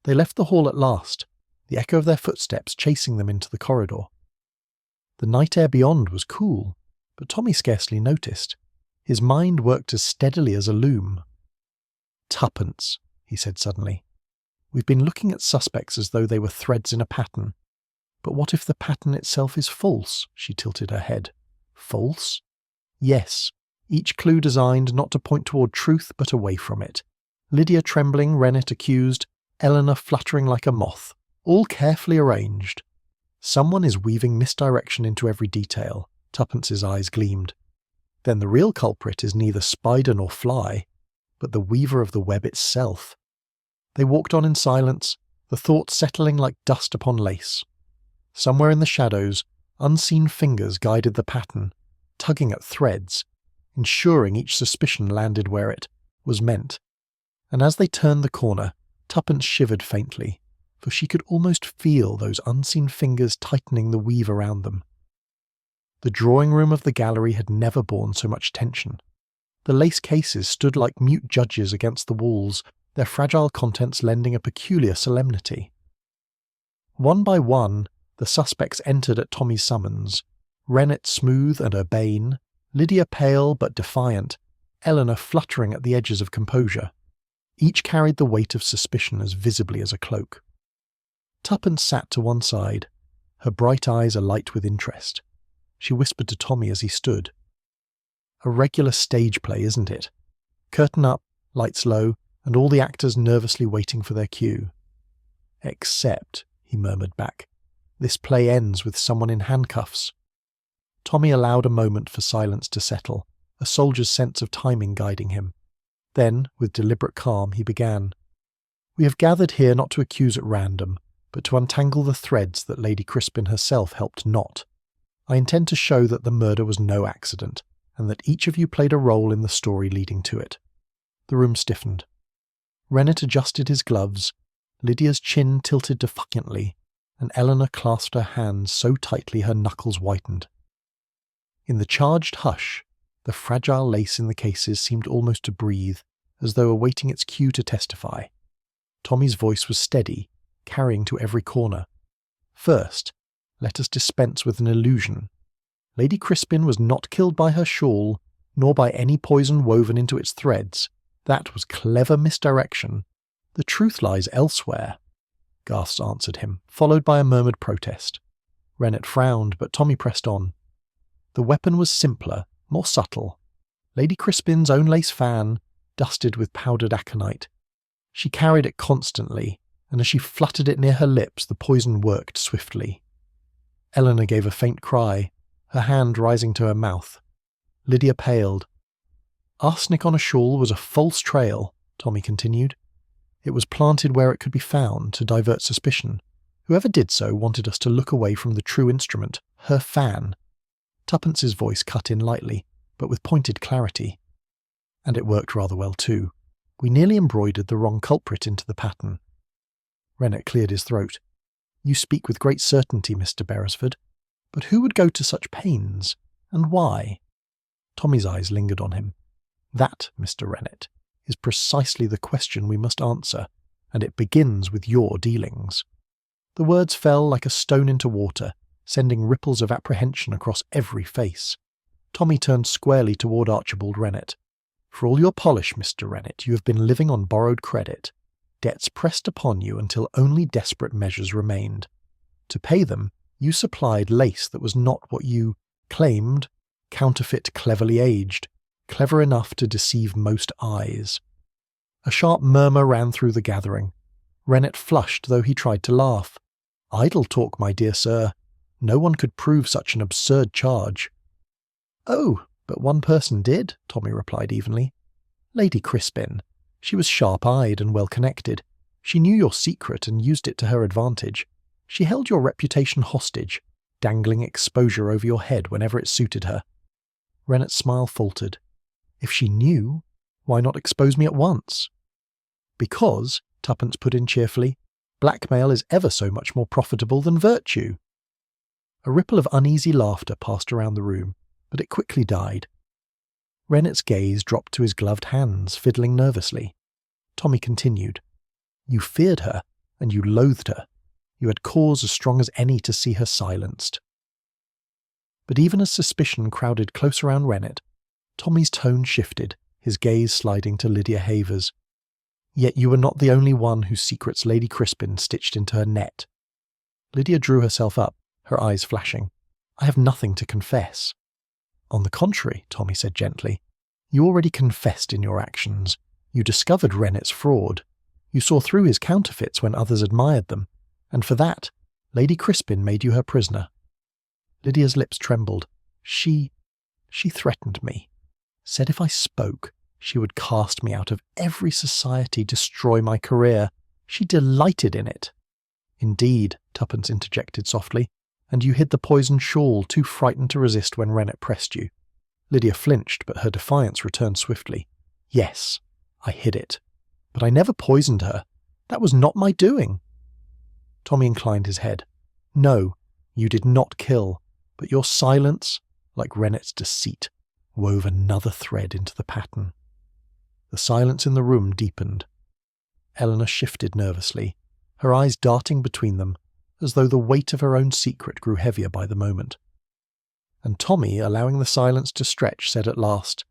They left the hall at last, the echo of their footsteps chasing them into the corridor. The night air beyond was cool, but Tommy scarcely noticed. His mind worked as steadily as a loom. Tuppence, he said suddenly. We've been looking at suspects as though they were threads in a pattern. But what if the pattern itself is false? She tilted her head. False? Yes, each clue designed not to point toward truth but away from it. Lydia trembling, Rennet accused, Eleanor fluttering like a moth, all carefully arranged. Someone is weaving misdirection into every detail. Tuppence's eyes gleamed. Then the real culprit is neither spider nor fly, but the weaver of the web itself. They walked on in silence, the thoughts settling like dust upon lace. Somewhere in the shadows, unseen fingers guided the pattern, tugging at threads, ensuring each suspicion landed where it was meant. And as they turned the corner, Tuppence shivered faintly, for she could almost feel those unseen fingers tightening the weave around them. The drawing room of the gallery had never borne so much tension. The lace cases stood like mute judges against the walls, their fragile contents lending a peculiar solemnity. One by one, the suspects entered at Tommy's summons, Rennet smooth and urbane, Lydia pale but defiant, Eleanor fluttering at the edges of composure. Each carried the weight of suspicion as visibly as a cloak. Tuppence sat to one side, her bright eyes alight with interest. She whispered to Tommy as he stood, A regular stage play, isn't it? Curtain up, lights low, and all the actors nervously waiting for their cue. Except, he murmured back, this play ends with someone in handcuffs. Tommy allowed a moment for silence to settle, a soldier's sense of timing guiding him. Then, with deliberate calm, he began. We have gathered here not to accuse at random, but to untangle the threads that Lady Crispin herself helped knot. I intend to show that the murder was no accident, and that each of you played a role in the story leading to it. The room stiffened. Rennet adjusted his gloves, Lydia's chin tilted defiantly, and Eleanor clasped her hands so tightly her knuckles whitened. In the charged hush, the fragile lace in the cases seemed almost to breathe, as though awaiting its cue to testify. Tommy's voice was steady, carrying to every corner. First, let us dispense with an illusion. Lady Crispin was not killed by her shawl, nor by any poison woven into its threads. That was clever misdirection. The truth lies elsewhere. Gasps answered him, followed by a murmured protest. Rennet frowned, but Tommy pressed on. The weapon was simpler, more subtle. Lady Crispin's own lace fan, dusted with powdered aconite. She carried it constantly, and as she fluttered it near her lips, the poison worked swiftly. Eleanor gave a faint cry, her hand rising to her mouth. Lydia paled. Arsenic on a shawl was a false trail, Tommy continued. It was planted where it could be found to divert suspicion. Whoever did so wanted us to look away from the true instrument, her fan. Tuppence's voice cut in lightly, but with pointed clarity. And it worked rather well too. We nearly embroidered the wrong culprit into the pattern. Rennet cleared his throat. You speak with great certainty, Mr. Beresford. But who would go to such pains, and why? Tommy's eyes lingered on him. That, Mr. Rennet, is precisely the question we must answer, and it begins with your dealings. The words fell like a stone into water, sending ripples of apprehension across every face. Tommy turned squarely toward Archibald Rennet. For all your polish, Mr. Rennet, you have been living on borrowed credit. Debts pressed upon you until only desperate measures remained. To pay them, you supplied lace that was not what you claimed, counterfeit cleverly aged, clever enough to deceive most eyes. A sharp murmur ran through the gathering. Rennet flushed, though he tried to laugh. Idle talk, my dear sir. No one could prove such an absurd charge. Oh, but one person did, Tommy replied evenly. Lady Crispin. She was sharp-eyed and well-connected. She knew your secret and used it to her advantage. She held your reputation hostage, dangling exposure over your head whenever it suited her. Rennet's smile faltered. If she knew, why not expose me at once? Because, Tuppence put in cheerfully, blackmail is ever so much more profitable than virtue. A ripple of uneasy laughter passed around the room, but it quickly died. Rennet's gaze dropped to his gloved hands, fiddling nervously. Tommy continued. You feared her, and you loathed her. You had cause as strong as any to see her silenced. But even as suspicion crowded close around Rennet, Tommy's tone shifted, his gaze sliding to Lydia Havers. Yet you were not the only one whose secrets Lady Crispin stitched into her net. Lydia drew herself up, her eyes flashing. I have nothing to confess. On the contrary, Tommy said gently, you already confessed in your actions. You discovered Rennet's fraud. You saw through his counterfeits when others admired them, and for that, Lady Crispin made you her prisoner. Lydia's lips trembled. She threatened me. Said if I spoke, she would cast me out of every society, destroy my career. She delighted in it. Indeed, Tuppence interjected softly, and you hid the poisoned shawl, too frightened to resist when Rennet pressed you. Lydia flinched, but her defiance returned swiftly. Yes, I hid it. But I never poisoned her. That was not my doing. Tommy inclined his head. No, you did not kill, but your silence, like Rennet's deceit, wove another thread into the pattern. The silence in the room deepened. Eleanor shifted nervously, her eyes darting between them, as though the weight of her own secret grew heavier by the moment. And Tommy, allowing the silence to stretch, said at last,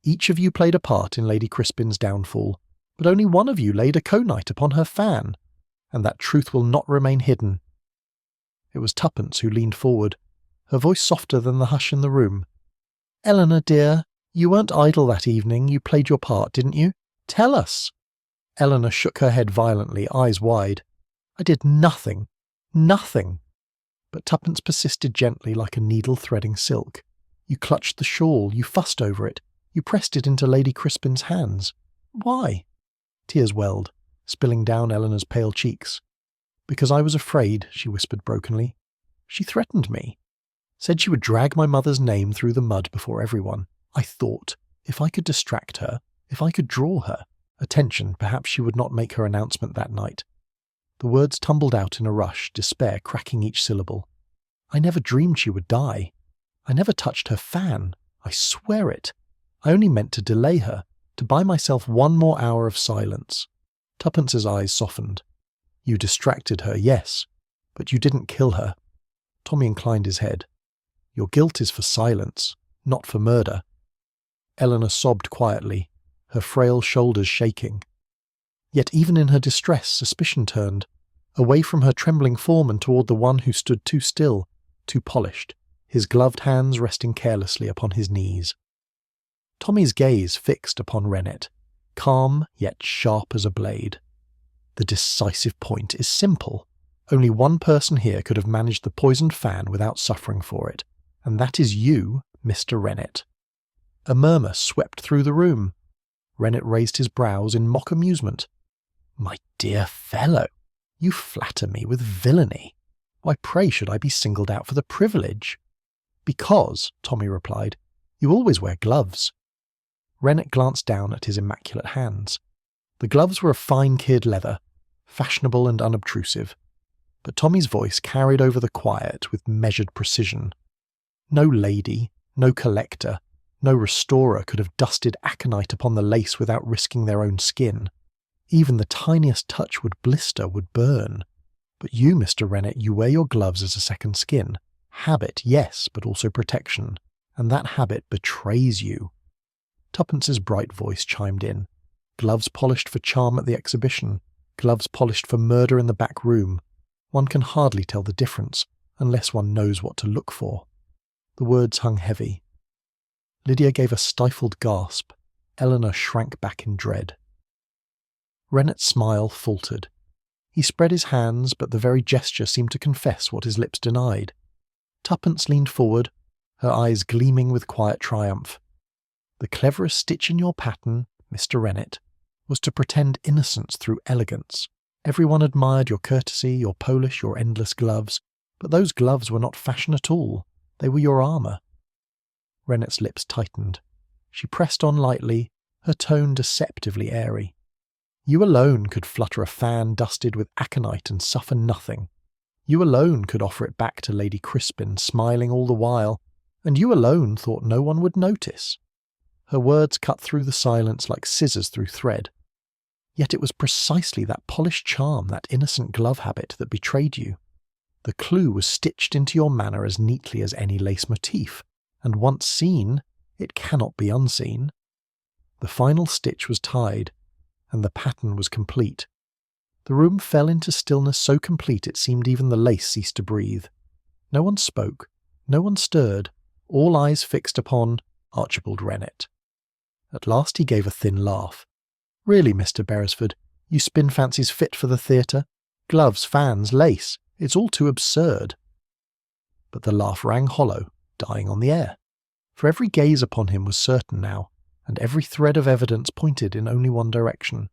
Each of you played a part in Lady Crispin's downfall, but only one of you laid a conite upon her fan, and that truth will not remain hidden. It was Tuppence who leaned forward, her voice softer than the hush in the room. Eleanor, dear, You weren't idle that evening, you played your part, didn't you? Tell us! Eleanor shook her head violently, eyes wide. I did nothing. Nothing. But Tuppence persisted gently like a needle threading silk. You clutched the shawl, you fussed over it, you pressed it into Lady Crispin's hands. Why? Tears welled, spilling down Eleanor's pale cheeks. Because I was afraid, she whispered brokenly. She threatened me. Said she would drag my mother's name through the mud before everyone. I thought, if I could distract her, if I could draw her attention, perhaps she would not make her announcement that night. The words tumbled out in a rush, despair cracking each syllable. I never dreamed she would die. I never touched her fan. I swear it. I only meant to delay her, to buy myself one more hour of silence. Tuppence's eyes softened. You distracted her, yes, but you didn't kill her. Tommy inclined his head. Your guilt is for silence, not for murder. Eleanor sobbed quietly, her frail shoulders shaking. Yet even in her distress, suspicion turned, away from her trembling form and toward the one who stood too still, too polished, his gloved hands resting carelessly upon his knees. Tommy's gaze fixed upon Rennet, calm yet sharp as a blade. The decisive point is simple. Only one person here could have managed the poisoned fan without suffering for it, and that is you, Mr. Rennet. A murmur swept through the room. Rennet raised his brows in mock amusement. My dear fellow, you flatter me with villainy. Why pray should I be singled out for the privilege? Because, Tommy replied, you always wear gloves. Rennet glanced down at his immaculate hands. The gloves were of fine kid leather, fashionable and unobtrusive, but Tommy's voice carried over the quiet with measured precision. No lady, no collector, no restorer could have dusted aconite upon the lace without risking their own skin. Even the tiniest touch would blister, would burn. But you, Mr. Rennet, you wear your gloves as a second skin. Habit, yes, but also protection. And that habit betrays you. Tuppence's bright voice chimed in. Gloves polished for charm at the exhibition. Gloves polished for murder in the back room. One can hardly tell the difference, unless one knows what to look for. The words hung heavy. Lydia gave a stifled gasp. Eleanor shrank back in dread. Rennet's smile faltered. He spread his hands, but the very gesture seemed to confess what his lips denied. Tuppence leaned forward, her eyes gleaming with quiet triumph. The cleverest stitch in your pattern, Mr. Rennet, was to pretend innocence through elegance. Everyone admired your courtesy, your polish, your endless gloves, but those gloves were not fashion at all. They were your armour. Rennet's lips tightened. She pressed on lightly, her tone deceptively airy. You alone could flutter a fan dusted with aconite and suffer nothing. You alone could offer it back to Lady Crispin, smiling all the while, and you alone thought no one would notice. Her words cut through the silence like scissors through thread. Yet it was precisely that polished charm, that innocent glove habit that betrayed you. The clue was stitched into your manner as neatly as any lace motif, and once seen, it cannot be unseen. The final stitch was tied, and the pattern was complete. The room fell into stillness so complete it seemed even the lace ceased to breathe. No one spoke, no one stirred, all eyes fixed upon Archibald Rennet. At last he gave a thin laugh. Really, Mr. Beresford, you spin fancies fit for the theatre? Gloves, fans, lace, it's all too absurd. But the laugh rang hollow, dying on the air. For every gaze upon him was certain now, and every thread of evidence pointed in only one direction.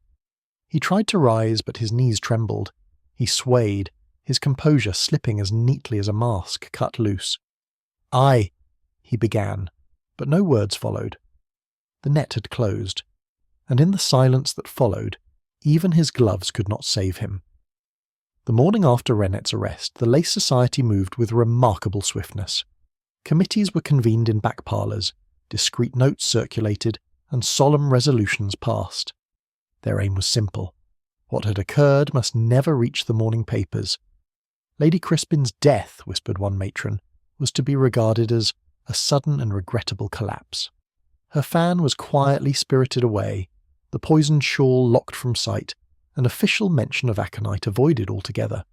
He tried to rise, but his knees trembled. He swayed, his composure slipping as neatly as a mask cut loose. He began, but no words followed. The net had closed, and in the silence that followed, even his gloves could not save him. The morning after Rennet's arrest, the Lace Society moved with remarkable swiftness. Committees were convened in back parlours, discreet notes circulated, and solemn resolutions passed. Their aim was simple. What had occurred must never reach the morning papers. Lady Crispin's death, whispered one matron, was to be regarded as a sudden and regrettable collapse. Her fan was quietly spirited away, the poisoned shawl locked from sight, and official mention of aconite avoided altogether.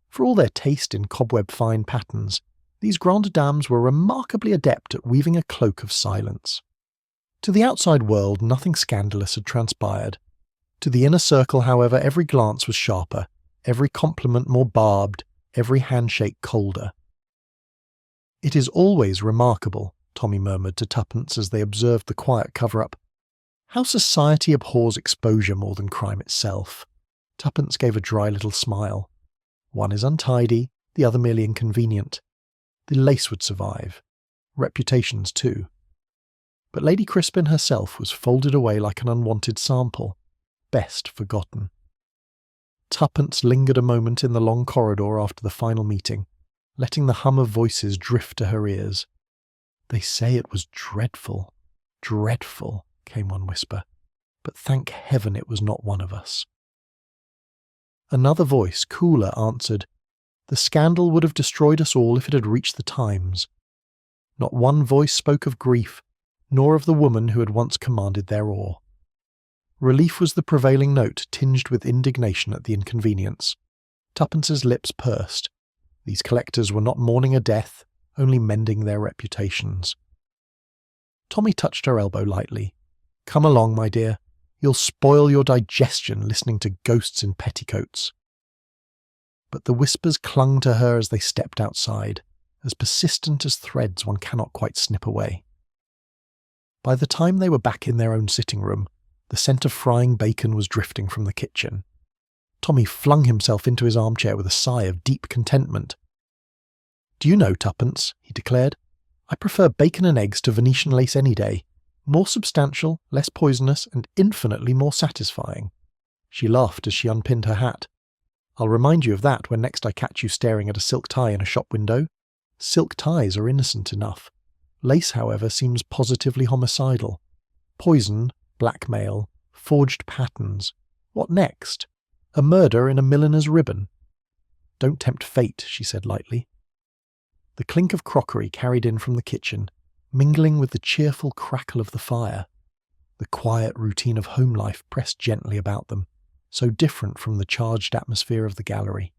For all their taste in cobweb-fine patterns, these grandes dames were remarkably adept at weaving a cloak of silence. To the outside world, nothing scandalous had transpired. To the inner circle, however, every glance was sharper, every compliment more barbed, every handshake colder. "It is always remarkable," Tommy murmured to Tuppence as they observed the quiet cover-up, "how society abhors exposure more than crime itself." Tuppence gave a dry little smile. "One is untidy, the other merely inconvenient. The lace would survive. Reputations too." But Lady Crispin herself was folded away like an unwanted sample, best forgotten. Tuppence lingered a moment in the long corridor after the final meeting, letting the hum of voices drift to her ears. "They say it was dreadful, dreadful," came one whisper, "but thank heaven it was not one of us." Another voice, cooler, answered, "The scandal would have destroyed us all if it had reached the Times." Not one voice spoke of grief, nor of the woman who had once commanded their awe. Relief was the prevailing note, tinged with indignation at the inconvenience. Tuppence's lips pursed. These collectors were not mourning a death, only mending their reputations. Tommy touched her elbow lightly. "Come along, my dear. You'll spoil your digestion listening to ghosts in petticoats." But the whispers clung to her as they stepped outside, as persistent as threads one cannot quite snip away. By the time they were back in their own sitting room, the scent of frying bacon was drifting from the kitchen. Tommy flung himself into his armchair with a sigh of deep contentment. "Do you know, Tuppence," he declared, "I prefer bacon and eggs to Venetian lace any day. More substantial, less poisonous, and infinitely more satisfying." She laughed as she unpinned her hat. "I'll remind you of that when next I catch you staring at a silk tie in a shop window. Silk ties are innocent enough. Lace, however, seems positively homicidal. Poison, blackmail, forged patterns. What next? A murder in a milliner's ribbon." "Don't tempt fate," she said lightly. The clink of crockery carried in from the kitchen, mingling with the cheerful crackle of the fire. The quiet routine of home life pressed gently about them, so different from the charged atmosphere of the gallery.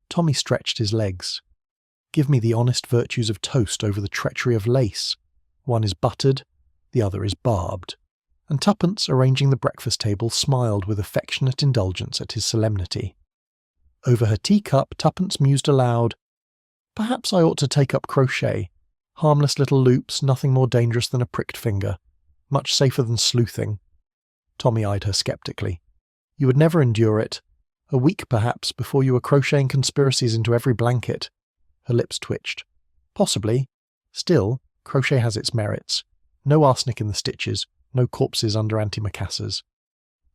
Tommy stretched his legs. "Give me the honest virtues of toast over the treachery of lace. One is buttered, the other is barbed." And Tuppence, arranging the breakfast table, smiled with affectionate indulgence at his solemnity. Over her teacup, Tuppence mused aloud, "Perhaps I ought to take up crochet. Harmless little loops, nothing more dangerous than a pricked finger. Much safer than sleuthing." Tommy eyed her sceptically. "You would never endure it. A week, perhaps, before you were crocheting conspiracies into every blanket." Her lips twitched. "Possibly. Still, crochet has its merits. No arsenic in the stitches, no corpses under antimacassars."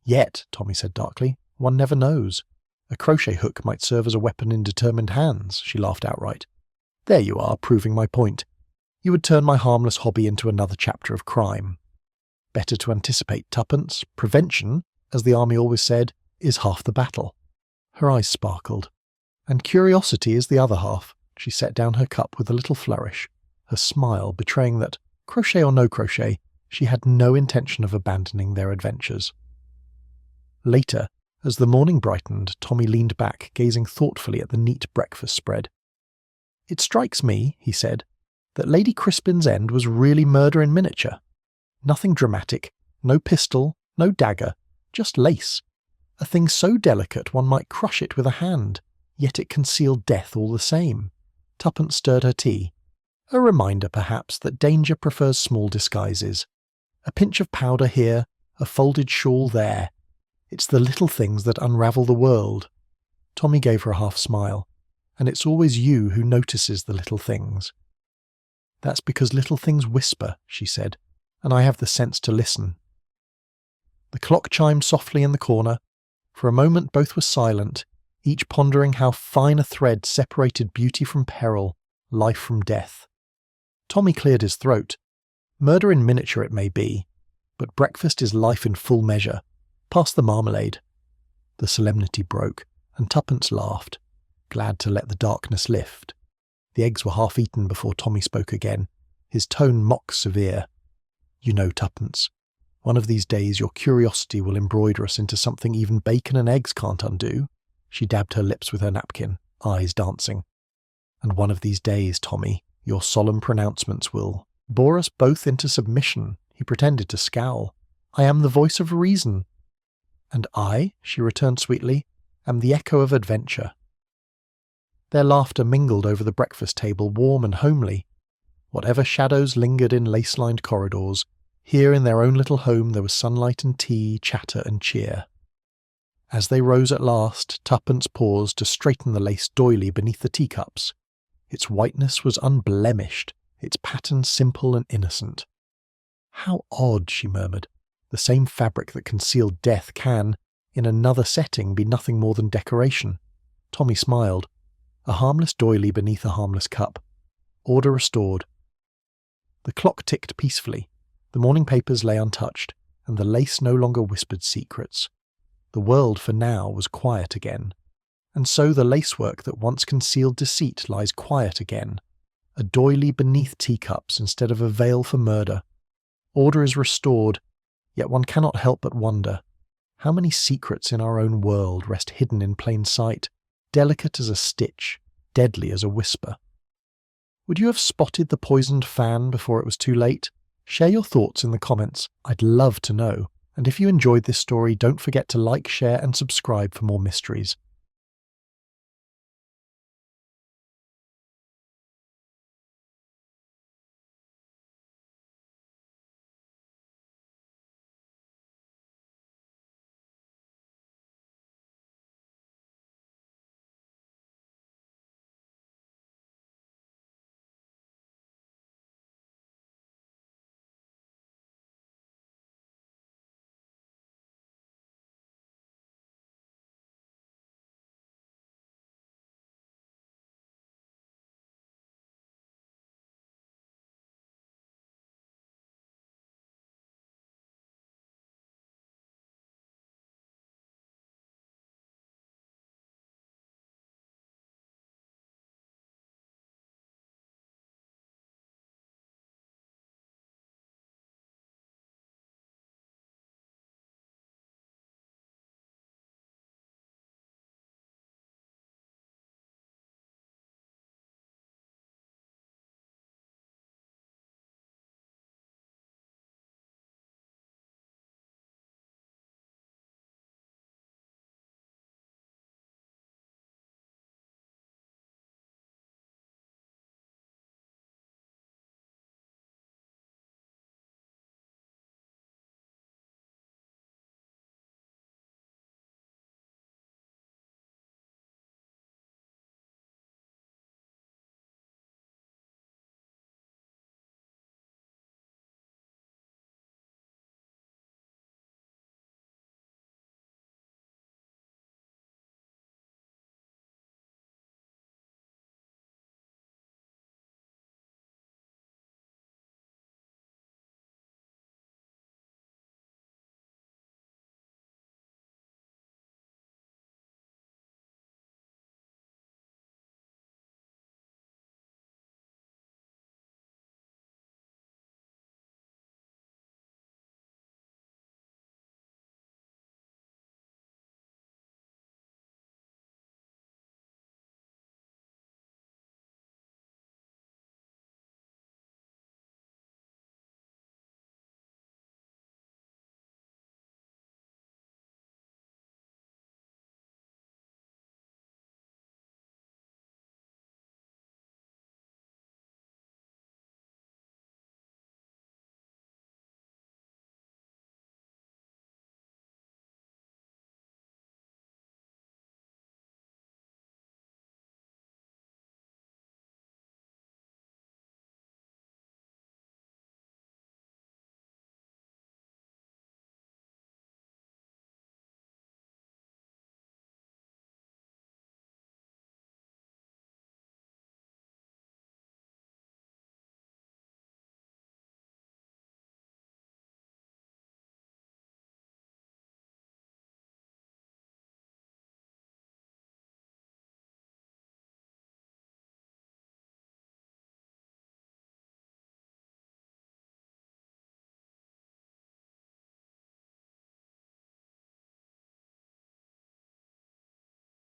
"Yet," Tommy said darkly, "one never knows. A crochet hook might serve as a weapon in determined hands." She laughed outright. "There you are, proving my point. You would turn my harmless hobby into another chapter of crime. Better to anticipate, Tuppence. Prevention, as the army always said, is half the battle." Her eyes sparkled. "And curiosity is the other half." She set down her cup with a little flourish, her smile betraying that, crochet or no crochet, she had no intention of abandoning their adventures. Later, as the morning brightened, Tommy leaned back, gazing thoughtfully at the neat breakfast spread. "It strikes me," he said, "that Lady Crispin's end was really murder in miniature. Nothing dramatic, no pistol, no dagger, just lace. A thing so delicate one might crush it with a hand, yet it concealed death all the same." Tuppence stirred her tea. "A reminder, perhaps, that danger prefers small disguises. A pinch of powder here, a folded shawl there. It's the little things that unravel the world." Tommy gave her a half smile. "And it's always you who notices the little things." "That's because little things whisper," she said, "and I have the sense to listen." The clock chimed softly in the corner. For a moment both were silent, each pondering how fine a thread separated beauty from peril, life from death. Tommy cleared his throat. "Murder in miniature it may be, but breakfast is life in full measure. Pass the marmalade." The solemnity broke, and Tuppence laughed, glad to let the darkness lift. The eggs were half eaten before Tommy spoke again, his tone mock severe. "You know, Tuppence, one of these days your curiosity will embroider us into something even bacon and eggs can't undo." She dabbed her lips with her napkin, eyes dancing. "And one of these days, Tommy, your solemn pronouncements will bore us both into submission," he He pretended to scowl. "I am the voice of reason." "And I," she returned sweetly, "am the echo of adventure." Their laughter mingled over the breakfast table, warm and homely. Whatever shadows lingered in lace-lined corridors, here in their own little home there was sunlight and tea, chatter and cheer. As they rose at last, Tuppence paused to straighten the lace doily beneath the teacups. Its whiteness was unblemished, its pattern simple and innocent. "How odd," she murmured. "The same fabric that concealed death can, in another setting, be nothing more than decoration." Tommy smiled. A harmless doily beneath a harmless cup. Order restored. The clock ticked peacefully. The morning papers lay untouched, and the lace no longer whispered secrets. The world, for now, was quiet again. And so the lacework that once concealed deceit lies quiet again. A doily beneath teacups instead of a veil for murder. Order is restored, yet one cannot help but wonder, how many secrets in our own world rest hidden in plain sight, delicate as a stitch, deadly as a whisper? Would you have spotted the poisoned fan before it was too late? Share your thoughts in the comments. I'd love to know. And if you enjoyed this story, don't forget to like, share and subscribe for more mysteries.